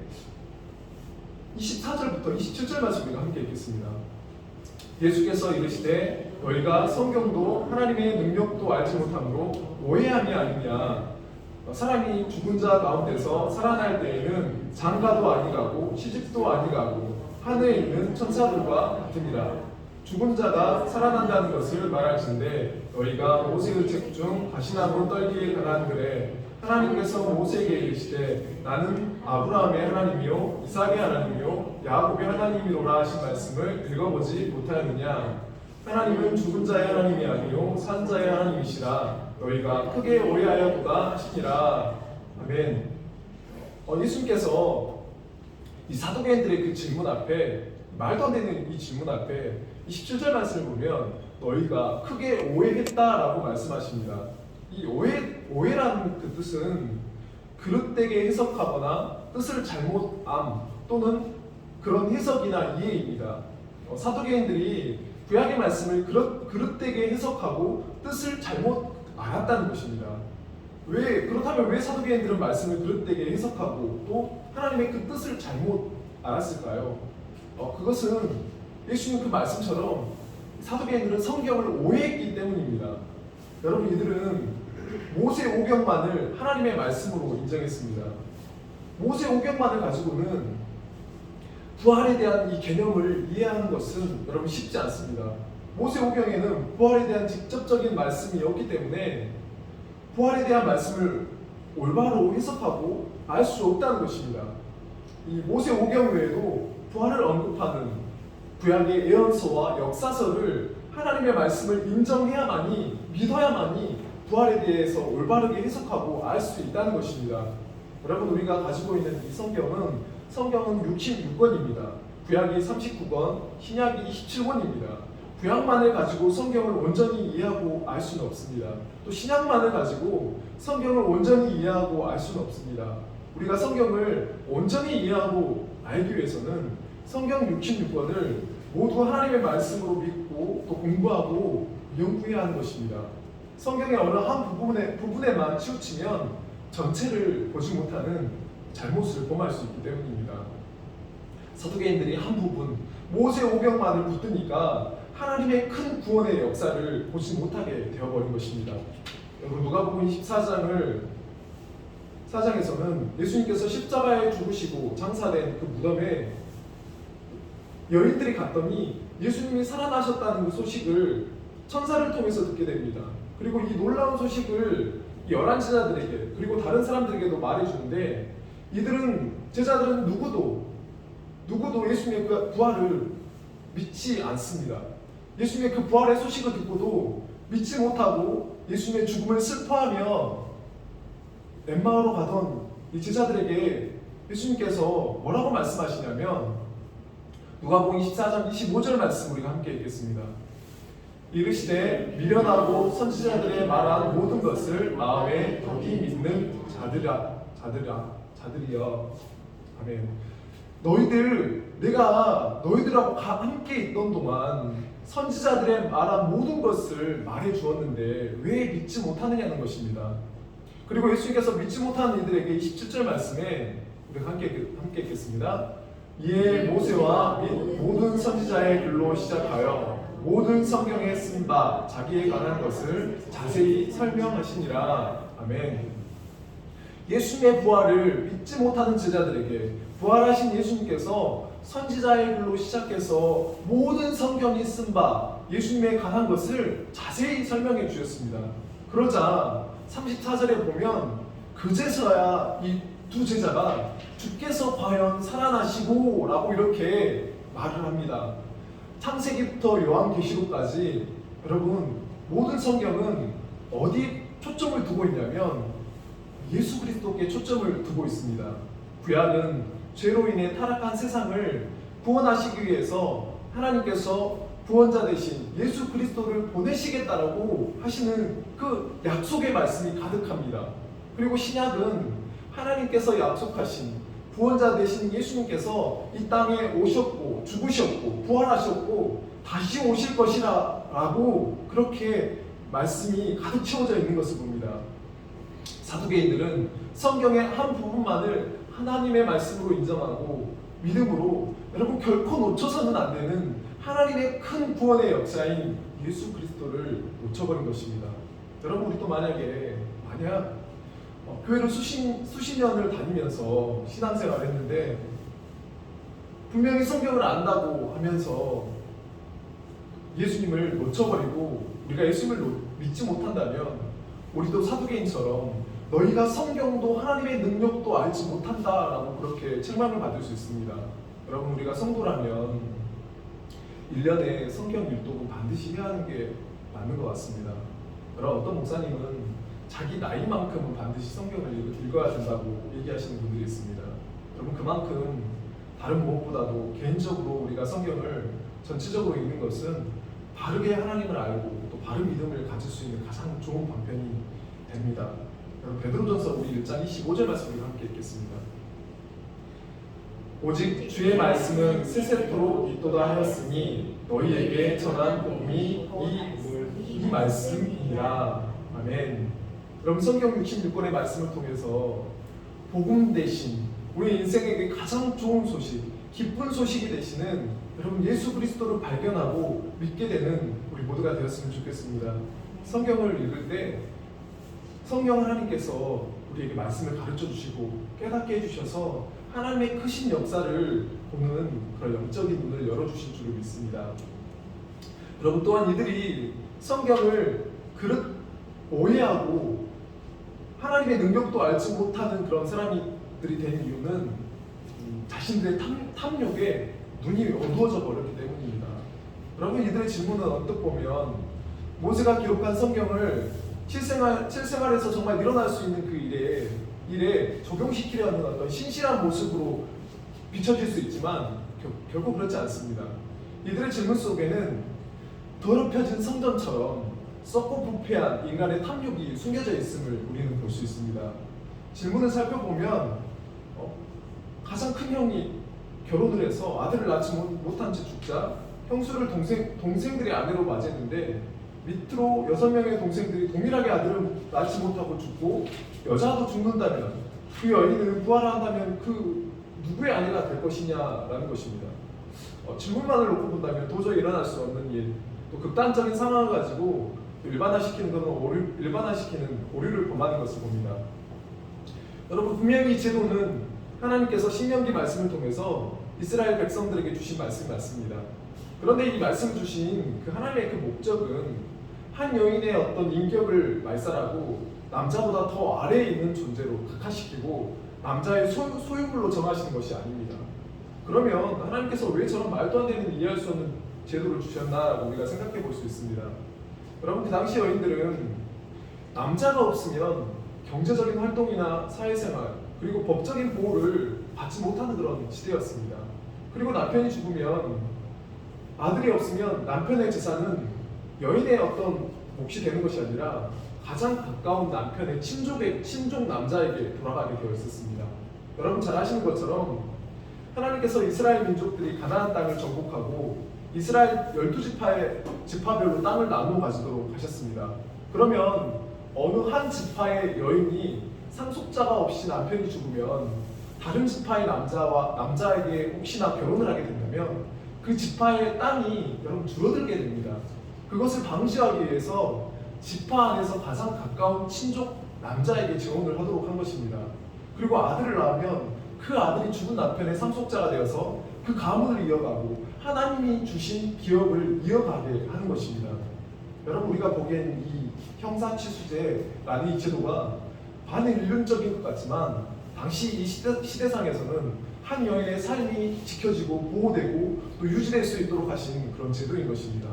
24절부터 27절 말씀 우리가 함께 읽겠습니다. 예수께서 이르시되 너희가 성경도 하나님의 능력도 알지 못함으로 오해함이 아니냐. 사람이 죽은 자 가운데서 살아날 때에는 장가도 아니가고 시집도 아니가고 하늘에 있는 천사들과 같으니라. 죽은 자가 살아난다는 것을 말할진대 너희가 모세의 책 중 가시나무 떨기에 관한 글에 하나님께서 모세에게 이르시되 나는 아브라함의 하나님이요 이삭의 하나님이요 야곱의 하나님이로라 하신 말씀을 읽어보지 못하느냐. 하나님은 죽은 자의 하나님이 아니요 산 자의 하나님이시라. 너희가 크게 오해하였도다 하시니라. 아멘. 예수님께서 이 사두개인들의 그 질문 앞에, 말도 안 되는 이 질문 앞에 27절 말씀을 보면 너희가 크게 오해했다라고 말씀하십니다. 이 오해라는 그 뜻은 그릇되게 해석하거나 뜻을 잘못함 또는 그런 해석이나 이해입니다. 사두개인들이 구약의 말씀을 그릇되게 해석하고 뜻을 잘못 알았다는 것입니다. 그렇다면 왜 사두개인들은 말씀을 그릇되게 해석하고 또 하나님의 그 뜻을 잘못 알았을까요? 그것은 예수님 그 말씀처럼 사두개인들은 성경을 오해했기 때문입니다. 여러분, 이들은 모세오경만을 하나님의 말씀으로 인정했습니다. 모세오경만을 가지고는 부활에 대한 이 개념을 이해하는 것은 여러분 쉽지 않습니다. 모세오경에는 부활에 대한 직접적인 말씀이 없기 때문에 부활에 대한 말씀을 올바로 해석하고 알 수 없다는 것입니다. 이 모세오경 외에도 부활을 언급하는 구약의 예언서와 역사서를 하나님의 말씀을 인정해야만이, 믿어야만이 부활에 대해서 올바르게 해석하고 알 수 있다는 것입니다. 여러분, 우리가 가지고 있는 이 성경은 66권입니다. 구약이 39권, 신약이 17권입니다. 구약만을 가지고 성경을 온전히 이해하고 알 수는 없습니다. 또 신약만을 가지고 성경을 온전히 이해하고 알 수는 없습니다. 우리가 성경을 온전히 이해하고 알기 위해서는 성경 66권을 모두 하나님의 말씀으로 믿고 또 공부하고 연구해야 하는 것입니다. 성경의 어느 한 부분에만 치우치면 전체를 보지 못하는 잘못을 범할 수 있기 때문입니다. 사두개인들이 한 부분, 모세오경만을 붙드니까 하나님의 큰 구원의 역사를 보지 못하게 되어버린 것입니다. 여러분, 누가복음 14장에서는 예수님께서 십자가에 죽으시고 장사된 그 무덤에 여인들이 갔더니 예수님이 살아나셨다는 그 소식을 천사를 통해서 듣게 됩니다. 그리고 이 놀라운 소식을 11 제자들에게 그리고 다른 사람들에게도 말해주는데 제자들은 누구도 예수님의 그 부활을 믿지 않습니다. 예수님의 그 부활의 소식을 듣고도 믿지 못하고 예수님의 죽음을 슬퍼하며 엠마오로 가던 이 제자들에게 예수님께서 뭐라고 말씀하시냐면 누가복음 14장 25절 말씀 우리가 함께 읽겠습니다. 이르시되 미련하고 선지자들의 말한 모든 것을 마음에 덕이 믿는 자들이여. 아멘. 내가 너희들하고 함께 있던 동안 선지자들의 말한 모든 것을 말해 주었는데 왜 믿지 못하느냐는 것입니다. 그리고 예수님께서 믿지 못하는 이들에게 27절 말씀에 우리가 함께 읽겠습니다. 이에 모세와 및 모든 선지자의 글로 시작하여 모든 성경에 쓴 바 자기에 관한 것을 자세히 설명하시니라. 아멘. 예수님의 부활을 믿지 못하는 제자들에게 부활하신 예수님께서 선지자의 글로 시작해서 모든 성경이 쓴 바 예수님에 관한 것을 자세히 설명해 주셨습니다. 그러자 34절에 보면 그제서야 이 두 제자가 주께서 과연 살아나시고 라고 이렇게 말을 합니다. 창세기부터 요한계시록까지 여러분 모든 성경은 어디 초점을 두고 있냐면 예수 그리스도께 초점을 두고 있습니다. 구약은 죄로 인해 타락한 세상을 구원하시기 위해서 하나님께서 구원자 대신 예수 그리스도를 보내시겠다라고 하시는 그 약속의 말씀이 가득합니다. 그리고 신약은 하나님께서 약속하신 구원자 되신 예수님께서 이 땅에 오셨고 죽으셨고 부활하셨고 다시 오실 것이라고 그렇게 말씀이 가득 채워져 있는 것을 봅니다. 사두개인들은 성경의 한 부분만을 하나님의 말씀으로 인정하고 믿음으로 여러분 결코 놓쳐서는 안 되는 하나님의 큰 구원의 역사인 예수 그리스도를 놓쳐버린 것입니다. 여러분, 우리 또 만약 교회를 수십 년을 다니면서 신앙생활을 했는데 분명히 성경을 안다고 하면서 예수님을 놓쳐버리고 우리가 예수님을 믿지 못한다면 우리도 사두개인처럼 너희가 성경도 하나님의 능력도 알지 못한다라고 그렇게 책망을 받을 수 있습니다. 여러분, 우리가 성도라면 1년에 성경 일독은 반드시 해야 하는 게 맞는 것 같습니다. 여러분, 어떤 목사님은 자기 나이만큼은 반드시 성경을 읽어야 된다고 얘기하시는 분들이 있습니다. 여러분, 그만큼 다른 무엇보다도 개인적으로 우리가 성경을 전체적으로 읽는 것은 바르게 하나님을 알고 또 바른 믿음을 가질 수 있는 가장 좋은 방편이 됩니다. 여러분, 베드로전서 우리 1장 25절 말씀을 함께 읽겠습니다. 오직 주의 말씀은 세세토록 있도다 하였으니 너희에게 전한 복음이 이 말씀이니라. 아멘. 여러분, 성경 66권의 말씀을 통해서 복음 대신 우리 인생에게 가장 좋은 소식, 기쁜 소식이 되시는 여러분 예수 그리스도를 발견하고 믿게 되는 우리 모두가 되었으면 좋겠습니다. 성경을 읽을 때 성령 하나님께서 우리에게 말씀을 가르쳐 주시고 깨닫게 해주셔서 하나님의 크신 역사를 보는 그런 영적인 눈을 열어주실 줄을 믿습니다. 여러분, 또한 이들이 성경을 오해하고 하나님의 능력도 알지 못하는 그런 사람들이 된 이유는 자신들의 탐욕에 눈이 어두워져 버렸기 때문입니다. 여러분, 이들의 질문은 언뜻 보면 모세가 기록한 성경을 실생활에서 정말 일어날 수 있는 그 일에 적용시키려는 어떤 신실한 모습으로 비춰질 수 있지만 결국 그렇지 않습니다. 이들의 질문 속에는 더럽혀진 성전처럼 썩고 부패한 인간의 탐욕이 숨겨져 있음을 우리는 볼 수 있습니다. 질문을 살펴보면 가장 큰 형이 결혼을 해서 아들을 낳지 못한 채 죽자 형수를 동생들의 아내로 맞이했는데 밑으로 6명의 동생들이 동일하게 아들을 낳지 못하고 죽고 여자도 죽는다면 그 여인은 부활한다면 그 누구의 아내가 될 것이냐라는 것입니다. 질문만을 놓고 본다면 도저히 일어날 수 없는 일, 또 극단적인 상황을 가지고 일반화시키는 오류를 범하는 것을 봅니다. 여러분, 분명히 이 제도는 하나님께서 신명기 말씀을 통해서 이스라엘 백성들에게 주신 말씀이 맞습니다. 그런데 이 말씀을 주신 그 하나님의 그 목적은 한 여인의 어떤 인격을 말살하고 남자보다 더 아래에 있는 존재로 각하시키고 남자의 소유물로 정하시는 것이 아닙니다. 그러면 하나님께서 왜 저런 말도 안 되는 이해할 수 없는 제도를 주셨나라고 우리가 생각해 볼 수 있습니다. 여러분, 그 당시 여인들은 남자가 없으면 경제적인 활동이나 사회생활 그리고 법적인 보호를 받지 못하는 그런 시대였습니다. 그리고 남편이 죽으면 아들이 없으면 남편의 재산은 여인의 어떤 몫이 되는 것이 아니라 가장 가까운 남편의 친족 남자에게 돌아가게 되어 있었습니다. 여러분 잘 아시는 것처럼 하나님께서 이스라엘 민족들이 가나안 땅을 정복하고 이스라엘 12지파별로 땅을 나누어 가지도록 하셨습니다. 그러면 어느 한 지파의 여인이 상속자가 없이 남편이 죽으면 다른 지파의 남자에게 혹시나 결혼을 하게 된다면 그 지파의 땅이 여러분 줄어들게 됩니다. 그것을 방지하기 위해서 지파 안에서 가장 가까운 친족 남자에게 재혼을 하도록 한 것입니다. 그리고 아들을 낳으면 그 아들이 죽은 남편의 상속자가 되어서 그 가문을 이어가고 하나님이 주신 기업을 이어가게 하는 것입니다. 여러분, 우리가 보기엔 이 형사치수제라는 이 제도가 반인륜적인 것 같지만 당시 이 시대상에서는 한 여인의 삶이 지켜지고 보호되고 또 유지될 수 있도록 하신 그런 제도인 것입니다.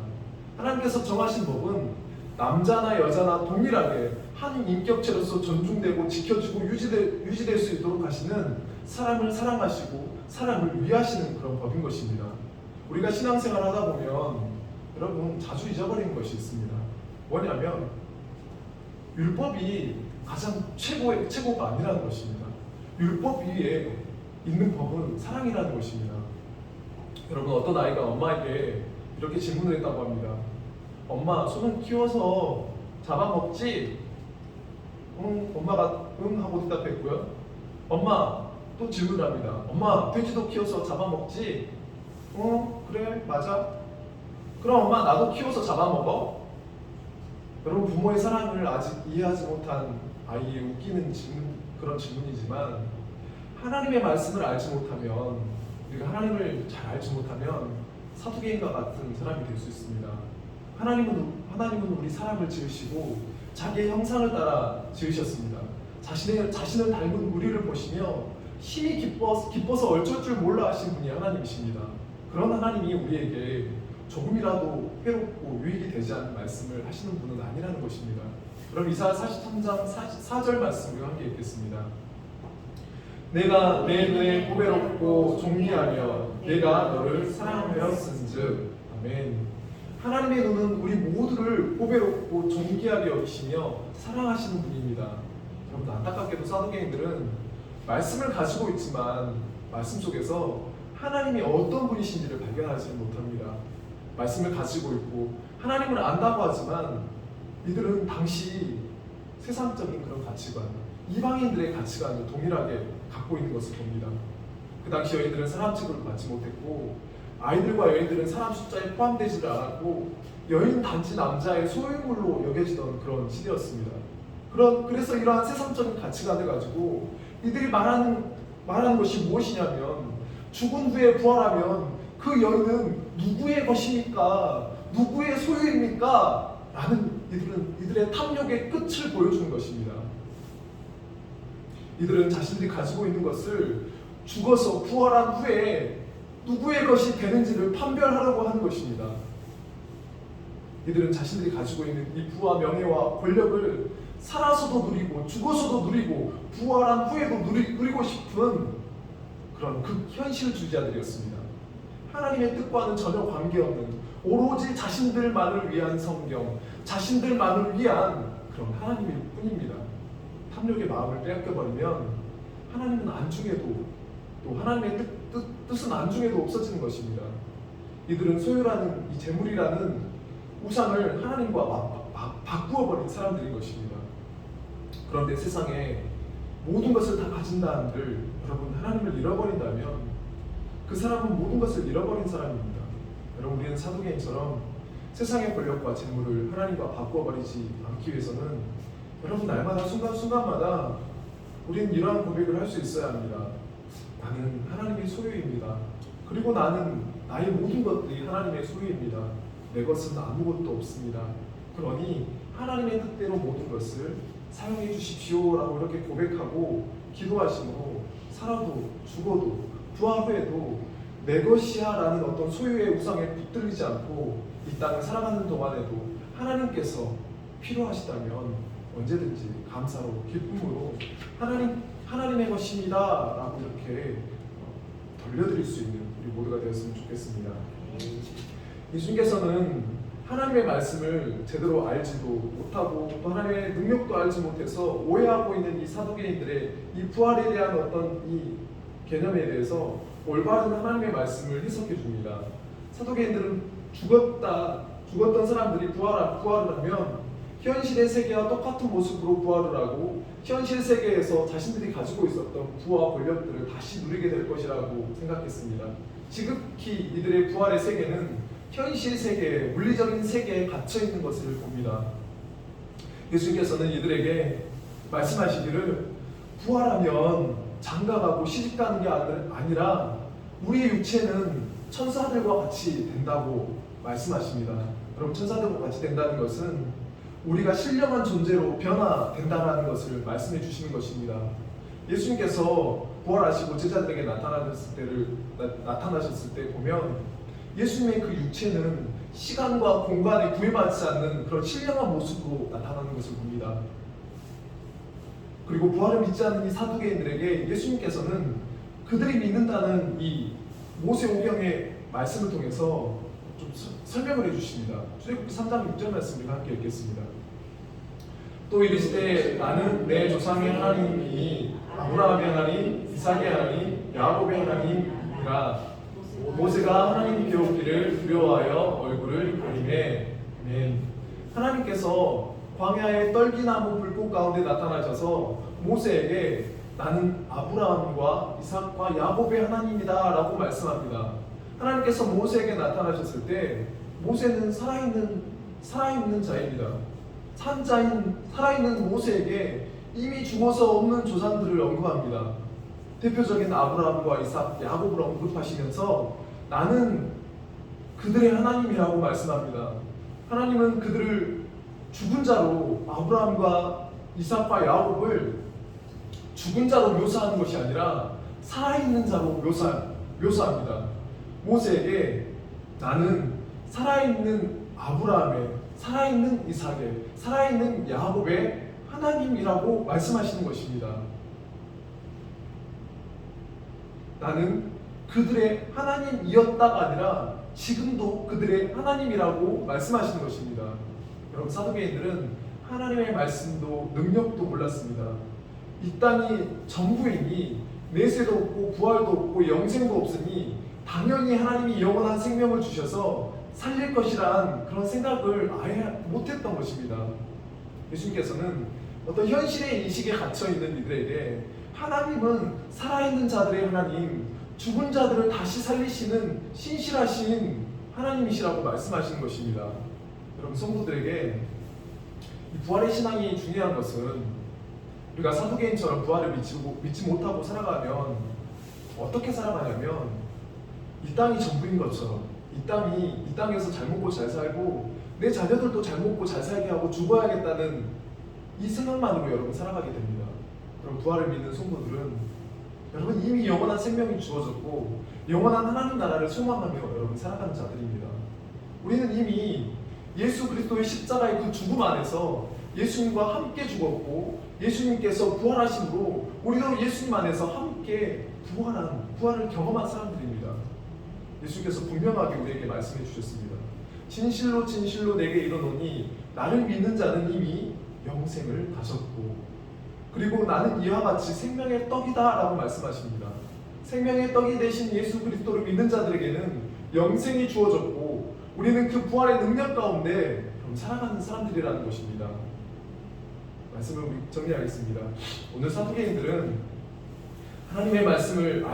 하나님께서 정하신 법은 남자나 여자나 동일하게 한 인격체로서 존중되고 지켜지고 유지될 수 있도록 하시는 사람을 사랑하시고 사람을 위하시는 그런 법인 것입니다. 우리가 신앙생활을 하다 보면 여러분 자주 잊어버리는 것이 있습니다. 뭐냐면 율법이 가장 최고가 아니라는 것입니다. 율법 위에 있는 법은 사랑이라는 것입니다. 여러분, 어떤 아이가 엄마에게 이렇게 질문을 했다고 합니다. 엄마, 소는 키워서 잡아먹지? 엄마가 응 하고 대답했고요. 엄마, 또 질문을 합니다. 엄마, 돼지도 키워서 잡아먹지? 그래, 맞아. 그럼 엄마, 나도 키워서 잡아먹어? 여러분, 부모의 사랑을 아직 이해하지 못한 아이의 웃기는 그런 질문이지만 하나님의 말씀을 알지 못하면, 우리가 하나님을 잘 알지 못하면 사두개인과 같은 사람이 될 수 있습니다. 하나님은 우리 사람을 지으시고 자기의 형상을 따라 지으셨습니다. 자신을 닮은 우리를 보시며 심히 기뻐서 어쩔 줄 몰라 하신 분이 하나님이십니다. 그런 하나님이 우리에게 조금이라도 해롭고 유익이 되지 않는 말씀을 하시는 분은 아니라는 것입니다. 그럼 이사야 43장 4절 말씀을 함께 읽겠습니다. 내가 내 눈에 보배롭고 존귀하며 내가 너를 사랑하였은즉. 아멘. 하나님의 눈은 우리 모두를 보배롭고 존귀하게 여기시며 사랑하시는 분입니다. 여러분, 안타깝게도 사두개인들은 말씀을 가지고 있지만 말씀 속에서 하나님이 어떤 분이신지를 발견하지 못합니다. 말씀을 가지고 있고 하나님을 안다고 하지만 이들은 당시 세상적인 그런 가치관, 이방인들의 가치관을 동일하게 갖고 있는 것을 봅니다. 그 당시 여인들은 사람 취급을 받지 못했고 아이들과 여인들은 사람 숫자에 포함되지를 않았고 여인 단지 남자의 소유물로 여겨지던 그런 시대였습니다. 그래서 이러한 세상적인 가치관을 가지고 이들이 말하는 것이 무엇이냐면 죽은 후에 부활하면 그 여인은 누구의 것입니까? 누구의 소유입니까? 라는 이들의 탐욕의 끝을 보여주는 것입니다. 이들은 자신들이 가지고 있는 것을 죽어서 부활한 후에 누구의 것이 되는지를 판별하려고 하는 것입니다. 이들은 자신들이 가지고 있는 이 부와 명예와 권력을 살아서도 누리고 죽어서도 누리고 부활한 후에도 누리고 싶은 그런 극현실주의자들이었습니다. 하나님의 뜻과는 전혀 관계없는 오로지 자신들만을 위한 성경, 자신들만을 위한 그런 하나님일 뿐입니다. 탐욕의 마음을 빼앗겨버리면 하나님은 안중에도 또 하나님의 뜻은 안중에도 없어지는 것입니다. 이들은 소유라는 이 재물이라는 우상을 하나님과 바꾸어버린 사람들인 것입니다. 그런데 세상에 모든 것을 다 가진다 한들 여러분, 하나님을 잃어버린다면 그 사람은 모든 것을 잃어버린 사람입니다. 여러분, 우리는 사두개인처럼 세상의 권력과 재물을 하나님과 바꾸어버리지 않기 위해서는 여러분, 날마다 순간순간마다 우리는 이러한 고백을 할 수 있어야 합니다. 나는 하나님의 소유입니다. 그리고 나의 모든 것들이 하나님의 소유입니다. 내 것은 아무것도 없습니다. 그러니 하나님의 뜻대로 모든 것을 사용해 주십시오 라고 이렇게 고백하고 기도하심으로 살아도 죽어도 부활 후에도 내 것이야 라는 어떤 소유의 우상에 붙들리지 않고 이 땅을 살아가는 동안에도 하나님께서 필요하시다면 언제든지 감사로 기쁨으로 하나님의 것입니다 라고 이렇게 돌려드릴 수 있는 우리 모두가 되었으면 좋겠습니다. 예수님께서는 하나님의 말씀을 제대로 알지도 못하고 또 하나님의 능력도 알지 못해서 오해하고 있는 이 사두개인들의 이 부활에 대한 어떤 이 개념에 대해서 올바른 하나님의 말씀을 해석해 줍니다. 사두개인들은 죽었던 사람들이 부활을 하면 현실의 세계와 똑같은 모습으로 부활을 하고 현실 세계에서 자신들이 가지고 있었던 부와 권력들을 다시 누리게 될 것이라고 생각했습니다. 지극히 이들의 부활의 세계는 현실 세계, 물리적인 세계에 갇혀 있는 것을 봅니다. 예수님께서는 이들에게 말씀하시기를 부활하면 장가가고 시집가는 게 아니라 우리의 육체는 천사들과 같이 된다고 말씀하십니다. 여러분, 천사들과 같이 된다는 것은 우리가 신령한 존재로 변화된다는 것을 말씀해 주시는 것입니다. 예수님께서 부활하시고 제자들에게 나타나셨을 때 보면 예수님의 그 육체는 시간과 공간에 구애받지 않는 그런 신령한 모습으로 나타나는 것을 봅니다. 그리고 부활을 믿지 않는 이 사두개인들에게 예수님께서는 그들이 믿는다는 이 모세오경의 말씀을 통해서 좀 설명을 해주십니다. 출애굽기 3장 6절 말씀을 함께 읽겠습니다. 또 이르시되 나는 내 조상의 하나님이니 아브라함의 하나님, 이삭의 하나님, 야곱의 하나님이라. 모세가 하나님 배우기를 두려워하여 얼굴을 가리매. 아멘. 하나님께서 광야의 떨기나무 불꽃 가운데 나타나셔서 모세에게 나는 아브라함과 이삭과 야곱의 하나님이다 라고 말씀합니다. 하나님께서 모세에게 나타나셨을 때 모세는 살아있는 자입니다. 살아있는 모세에게 이미 죽어서 없는 조상들을 언급합니다. 대표적인 아브라함과 이삭, 야곱을 언급하시면서 나는 그들의 하나님이라고 말씀합니다. 하나님은 그들을 죽은 자로 아브라함과 이삭과 야곱을 죽은 자로 묘사하는 것이 아니라 살아있는 자로 묘사합니다. 모세에게 나는 살아있는 아브라함의, 살아있는 이삭의, 살아있는 야곱의 하나님이라고 말씀하시는 것입니다. 나는 그들의 하나님이었다가 아니라 지금도 그들의 하나님이라고 말씀하시는 것입니다. 여러분, 사두개인들은 하나님의 말씀도 능력도 몰랐습니다. 이 땅이 전부이니 내세도 없고 부활도 없고 영생도 없으니 당연히 하나님이 영원한 생명을 주셔서 살릴 것이란 그런 생각을 아예 못했던 것입니다. 예수님께서는 어떤 현실의 인식에 갇혀 있는 이들에게 하나님은 살아있는 자들의 하나님, 죽은 자들을 다시 살리시는 신실하신 하나님이시라고 말씀하시는 것입니다. 여러분 성도들에게 이 부활의 신앙이 중요한 것은 우리가 사두개인처럼 부활을 믿지 못하고 살아가면 어떻게 살아가냐면 이 땅이 전부인 것처럼 이 땅에서 잘 먹고 잘 살고 내 자녀들도 잘 먹고 잘 살게 하고 죽어야겠다는 이 생각만으로 여러분 살아가게 됩니다. 그럼 부활을 믿는 성도들은 여러분 이미 영원한 생명이 주어졌고 영원한 하나님 나라를 소망하며 여러분 살아가는 자들입니다. 우리는 이미 예수 그리스도의 십자가의 그 죽음 안에서 예수님과 함께 죽었고 예수님께서 부활하심으로 우리도 예수님 안에서 함께 부활을 경험한 사람들입니다. 예수님께서 분명하게 우리에게 말씀해 주셨습니다. 진실로 진실로 내게 이르노니 나를 믿는 자는 이미 영생을 가졌고 그리고 나는 이와 같이 생명의 떡이다 라고 말씀하십니다. 생명의 떡이 되신 예수 그리스도를 믿는 자들에게는 영생이 주어졌고 우리는 그 부활의 능력 가운데 살아가는 사람들이라는 것입니다. 말씀을 우리 정리하겠습니다. 오늘 사두개인들은 하나님의 말씀을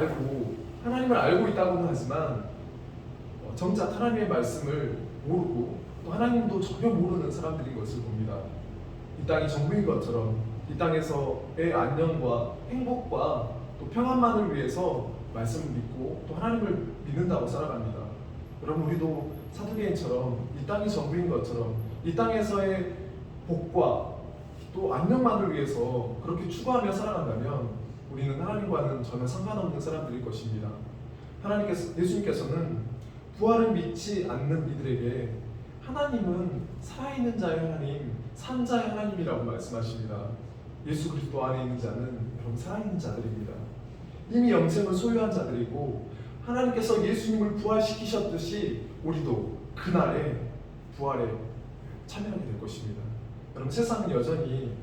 하나님을 알고 있다고는 하지만 정작 하나님의 말씀을 모르고 또 하나님도 전혀 모르는 사람들인 것을 봅니다. 이 땅이 전부인 것처럼 이 땅에서의 안녕과 행복과 또 평안만을 위해서 말씀을 믿고 또 하나님을 믿는다고 살아갑니다. 여러분 우리도 사두개인처럼 이 땅이 전부인 것처럼 이 땅에서의 복과 또 안녕만을 위해서 그렇게 추구하며 살아간다면 우리는 하나님과는 전혀 상관없는 사람들일 것입니다. 예수님께서는 부활을 믿지 않는 이들에게 하나님은 살아있는 자의 하나님, 산 자의 하나님이라고 말씀하십니다. 예수 그리스도 안에 있는 자는 여러분 살아있는 자들입니다. 이미 영생을 소유한 자들이고 하나님께서 예수님을 부활시키셨듯이 우리도 그날의 부활에 참여하게 될 것입니다. 여러분 세상은 여전히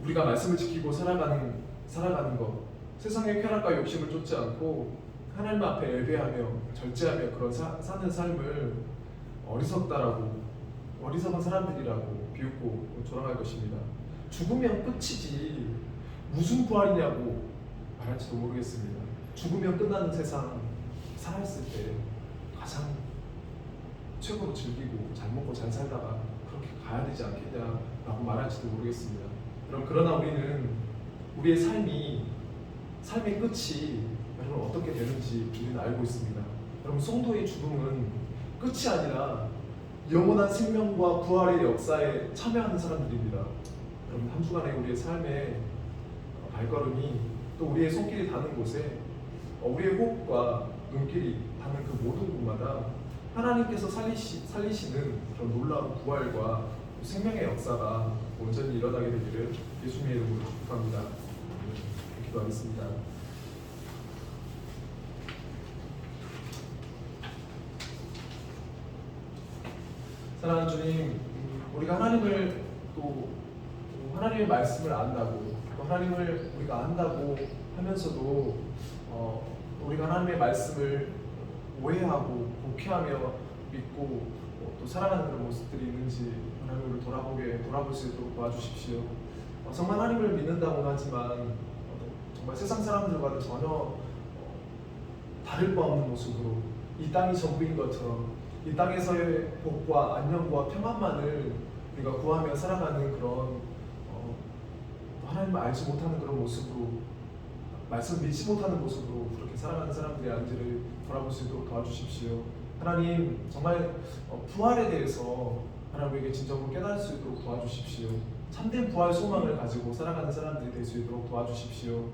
우리가 말씀을 지키고 살아가는 것, 세상의 쾌락과 욕심을 쫓지 않고 하나님 앞에 예배하며 절제하며 그런 사는 삶을 어리석은 사람들이라고 비웃고 조롱할 것입니다. 죽으면 끝이지 무슨 부활이냐고 말할지도 모르겠습니다. 죽으면 끝나는 세상 살아있을 때 가장 최고로 즐기고 잘 먹고 잘 살다가 그렇게 가야 되지 않겠냐라고 말할지도 모르겠습니다. 그러나 우리는 우리의 삶의 끝이 여러분 어떻게 되는지 우리는 알고 있습니다. 여러분 성도의 죽음은 끝이 아니라 영원한 생명과 부활의 역사에 참여하는 사람들입니다. 여러분 한 주간의 우리의 삶의 발걸음이 또 우리의 손길이 닿는 곳에 우리의 호흡과 눈길이 닿는 그 모든 곳마다 하나님께서 살리시는 그런 놀라운 부활과 생명의 역사가 온전히 일어나게 되기를 예수님의 이름으로 축복합니다. 기도하겠습니다. 사랑하는 주님, 우리가 하나님을 또 하나님의 말씀을 안다고 또 하나님을 우리가 안다고 하면서도 우리가 하나님의 말씀을 오해하고 곡해하며 믿고 또 살아가는 그런 모습들이 있는지 하나님을 돌아볼 수 있도록 도와주십시오. 정말 하나님을 믿는다고 하지만 정말 세상 사람들과는 전혀 다를 바 없는 모습으로 이 땅이 전부인 것처럼 이 땅에서의 복과 안녕과 평안만을 우리가 구하며 살아가는 그런 하나님을 알지 못하는 그런 모습으로 말씀을 믿지 못하는 모습으로 그렇게 살아가는 사람들이 아닌지를 돌아볼 수 있도록 도와주십시오. 하나님 정말 부활에 대해서 하나님에게 진정으로 깨달을 수 있도록 도와주십시오. 참된 부활 소망을 가지고 살아가는 사람들이 될 수 있도록 도와주십시오.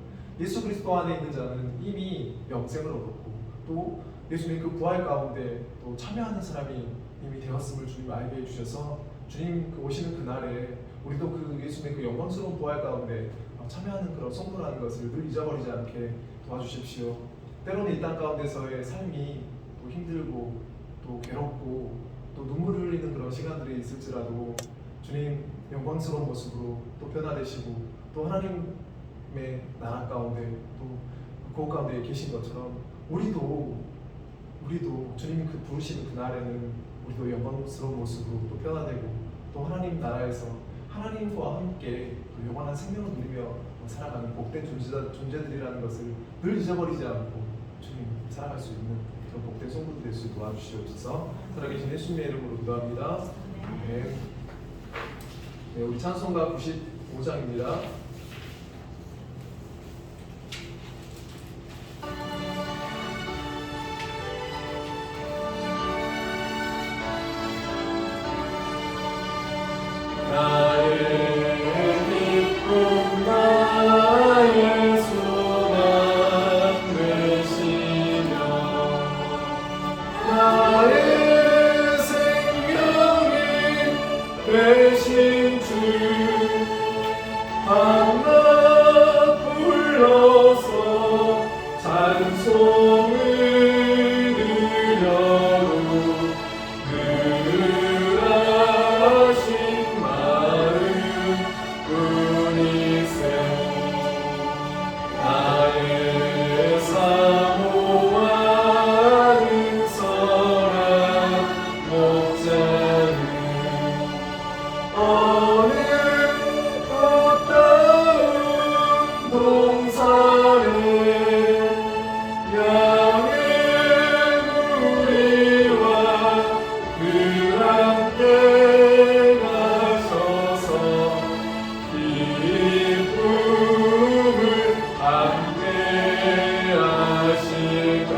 예수 그리스도 안에 있는 자는 이미 영생을 얻었고 또 예수님 그 부활 가운데 또 참여하는 사람이 이미 되었음을 주님 알게 해주셔서 주님 오시는 그날에 우리도 그 예수님의 그 영광스러운 부활 가운데 참여하는 그런 성도라는 것을 늘 잊어버리지 않게 도와주십시오. 때로는 이 땅 가운데서의 삶이 또 힘들고 또 괴롭고 또 눈물을 흘리는 그런 시간들이 있을지라도 주님 영광스러운 모습으로 또 변화되시고 또 하나님의 나라 가운데 또 그 가운데 계신 것처럼 우리도 주님이 그 부르시는 그날에는 우리도 영광스러운 모습으로 또 변화되고 또 하나님 나라에서 하나님과 함께 또 영원한 생명을 누리며 살아가는 복된 존재들이라는 것을 늘 잊어버리지 않고 주님 살아갈 수 있는 그런 복된 성도들 될 수 있도록 도와주시옵소서. 살아계신 예수님의 이름으로 기도합니다. 네. 네, 우리 찬송가 95장입니다. 되신 주 하나 불러서 찬송을 드려도 늘 하신 마음 뿐이세. 나의 사모하는 선한 목자는 어느 꽃다운 동산에 양의 무리와 그 함께 가셔서 기쁨을 함께하실까.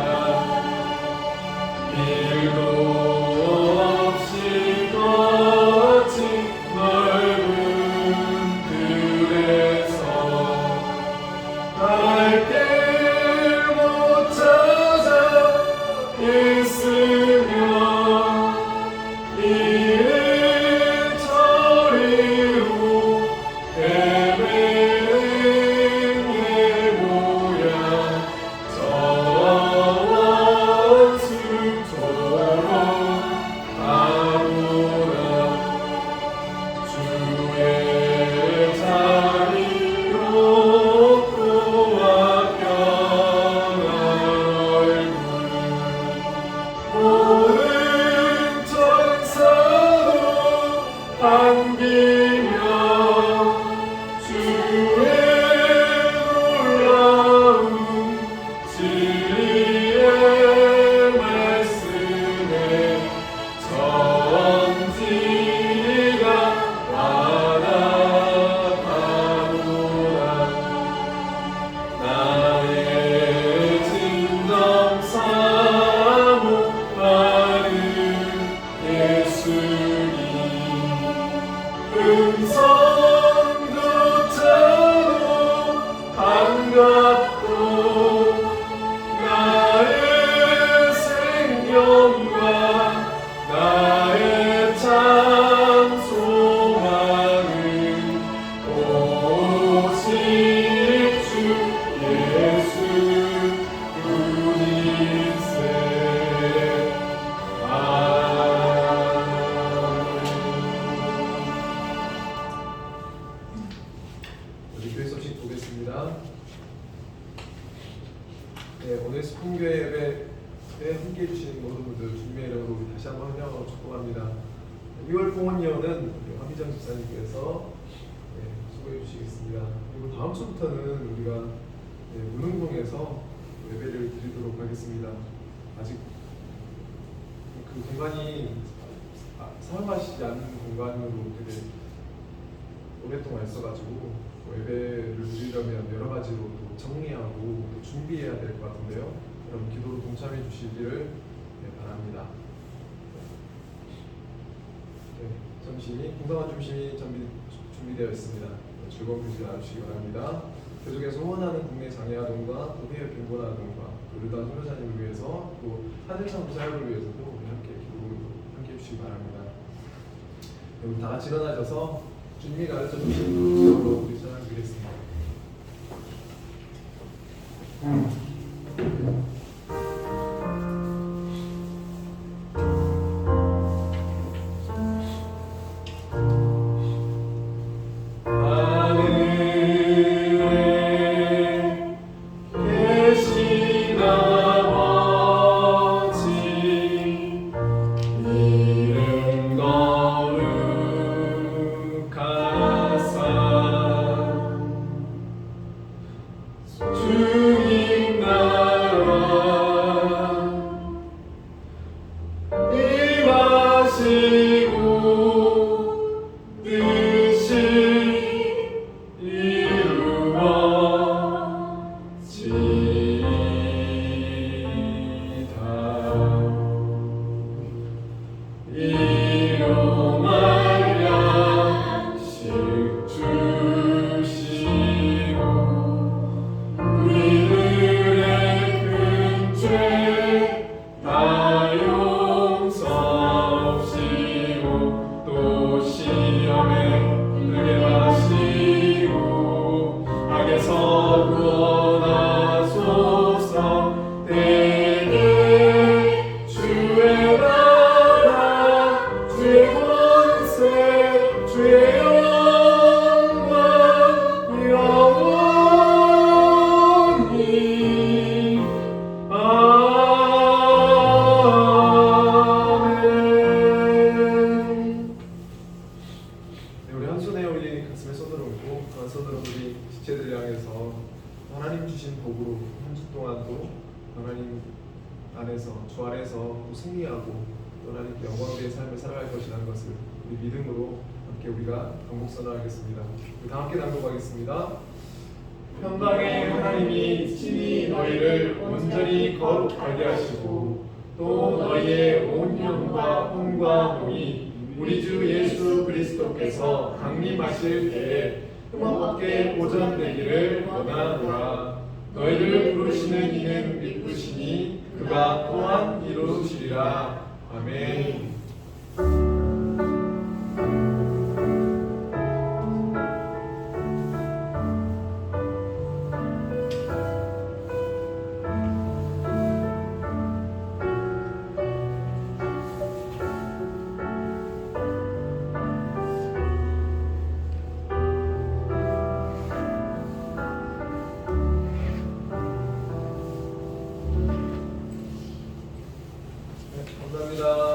일도 없이 거친 넓은 들에서 갈 길 못 찾아 있으며 이리저리로 헤매는 예모야. 저원수토록 가보라. 주의 자리로 고와 편한 얼굴 모든 천사도 반기며 주의 놀라운 진리의 말씀에 전지가 와닿아오라. 나의 진정 사모하는 예수님 음성조차도 반갑고 나의 생명과 나의 참 소망은 오직 주 예수 뿐이세. 우리 교회 소식 보겠습니다. 네, 오늘 스푼교회 예배에 함께해 주시는 모든 분들 주님의 이름으로 우리 다시 한번 환영하고 축복합니다. 6월 봉헌예언은 황희정 집사님께서 수고해 주시겠습니다. 그리고 다음 주부터는 우리가 문흥동에서 예배를 드리도록 하겠습니다. 아직 그 공간이 사용하시지 않는 공간으로 되게 오랫동안 있어가지고 예배를 드리려면 여러 가지로 또 정리하고 또 준비해야 될 것 같은데요. 여러분 기도로 동참해 주시기를 바랍니다. 네, 점심이 공동화 중심이 준비되어 있습니다. 즐거운 교실 나누시기 바랍니다. 교족에서 후원하는 국내 장애아동과 또 해외 빈곤아동과 의료단 선교사님을 위해서 또 한일상 부사역을 위해서도 우리 함께 함께 해주시기 바랍니다. 우리 다 같이 일어나셔서 주님이 가르쳐 주신 기도로 우리 찬양 드리겠습니다. 하늘에 계신 아버지 이름 거룩하사 주님 나라 임하시고 뜻이 이루어지이다. 일용할 양식 주시고 우리들의 큰 죄 다 용서하시고 또 시험에 들게 마시고 악에서 구원하소서. 대대 주의 나라 주의 권세 주의 영광 영원히 아멘. 네, 우리 한 손에 우리 가슴에 손을 얹고 한 손으로 우리 지체들 향해서 하나님 주신 복으로 한 주 동안 또 하나님 안에서 주 안에서 또 승리하고 또 하나님께 영광된 삶을 살아갈 것이라는 것을 우리 믿음으로 함께 우리가 반복 선언하겠습니다. 우리 다 함께 단독하겠습니다. 평강의 하나님이 친히 너희를 온전히 거룩하게 하시고 또 너희의 온 영과 혼과 몸이 우리 주 예수 그리스도께서 강림하실 때에 흠없게 보존되기를 원하노라. 너희를 부르시는 이는 믿으시니 그가 또한 이루시리라. 아멘. 감사합니다.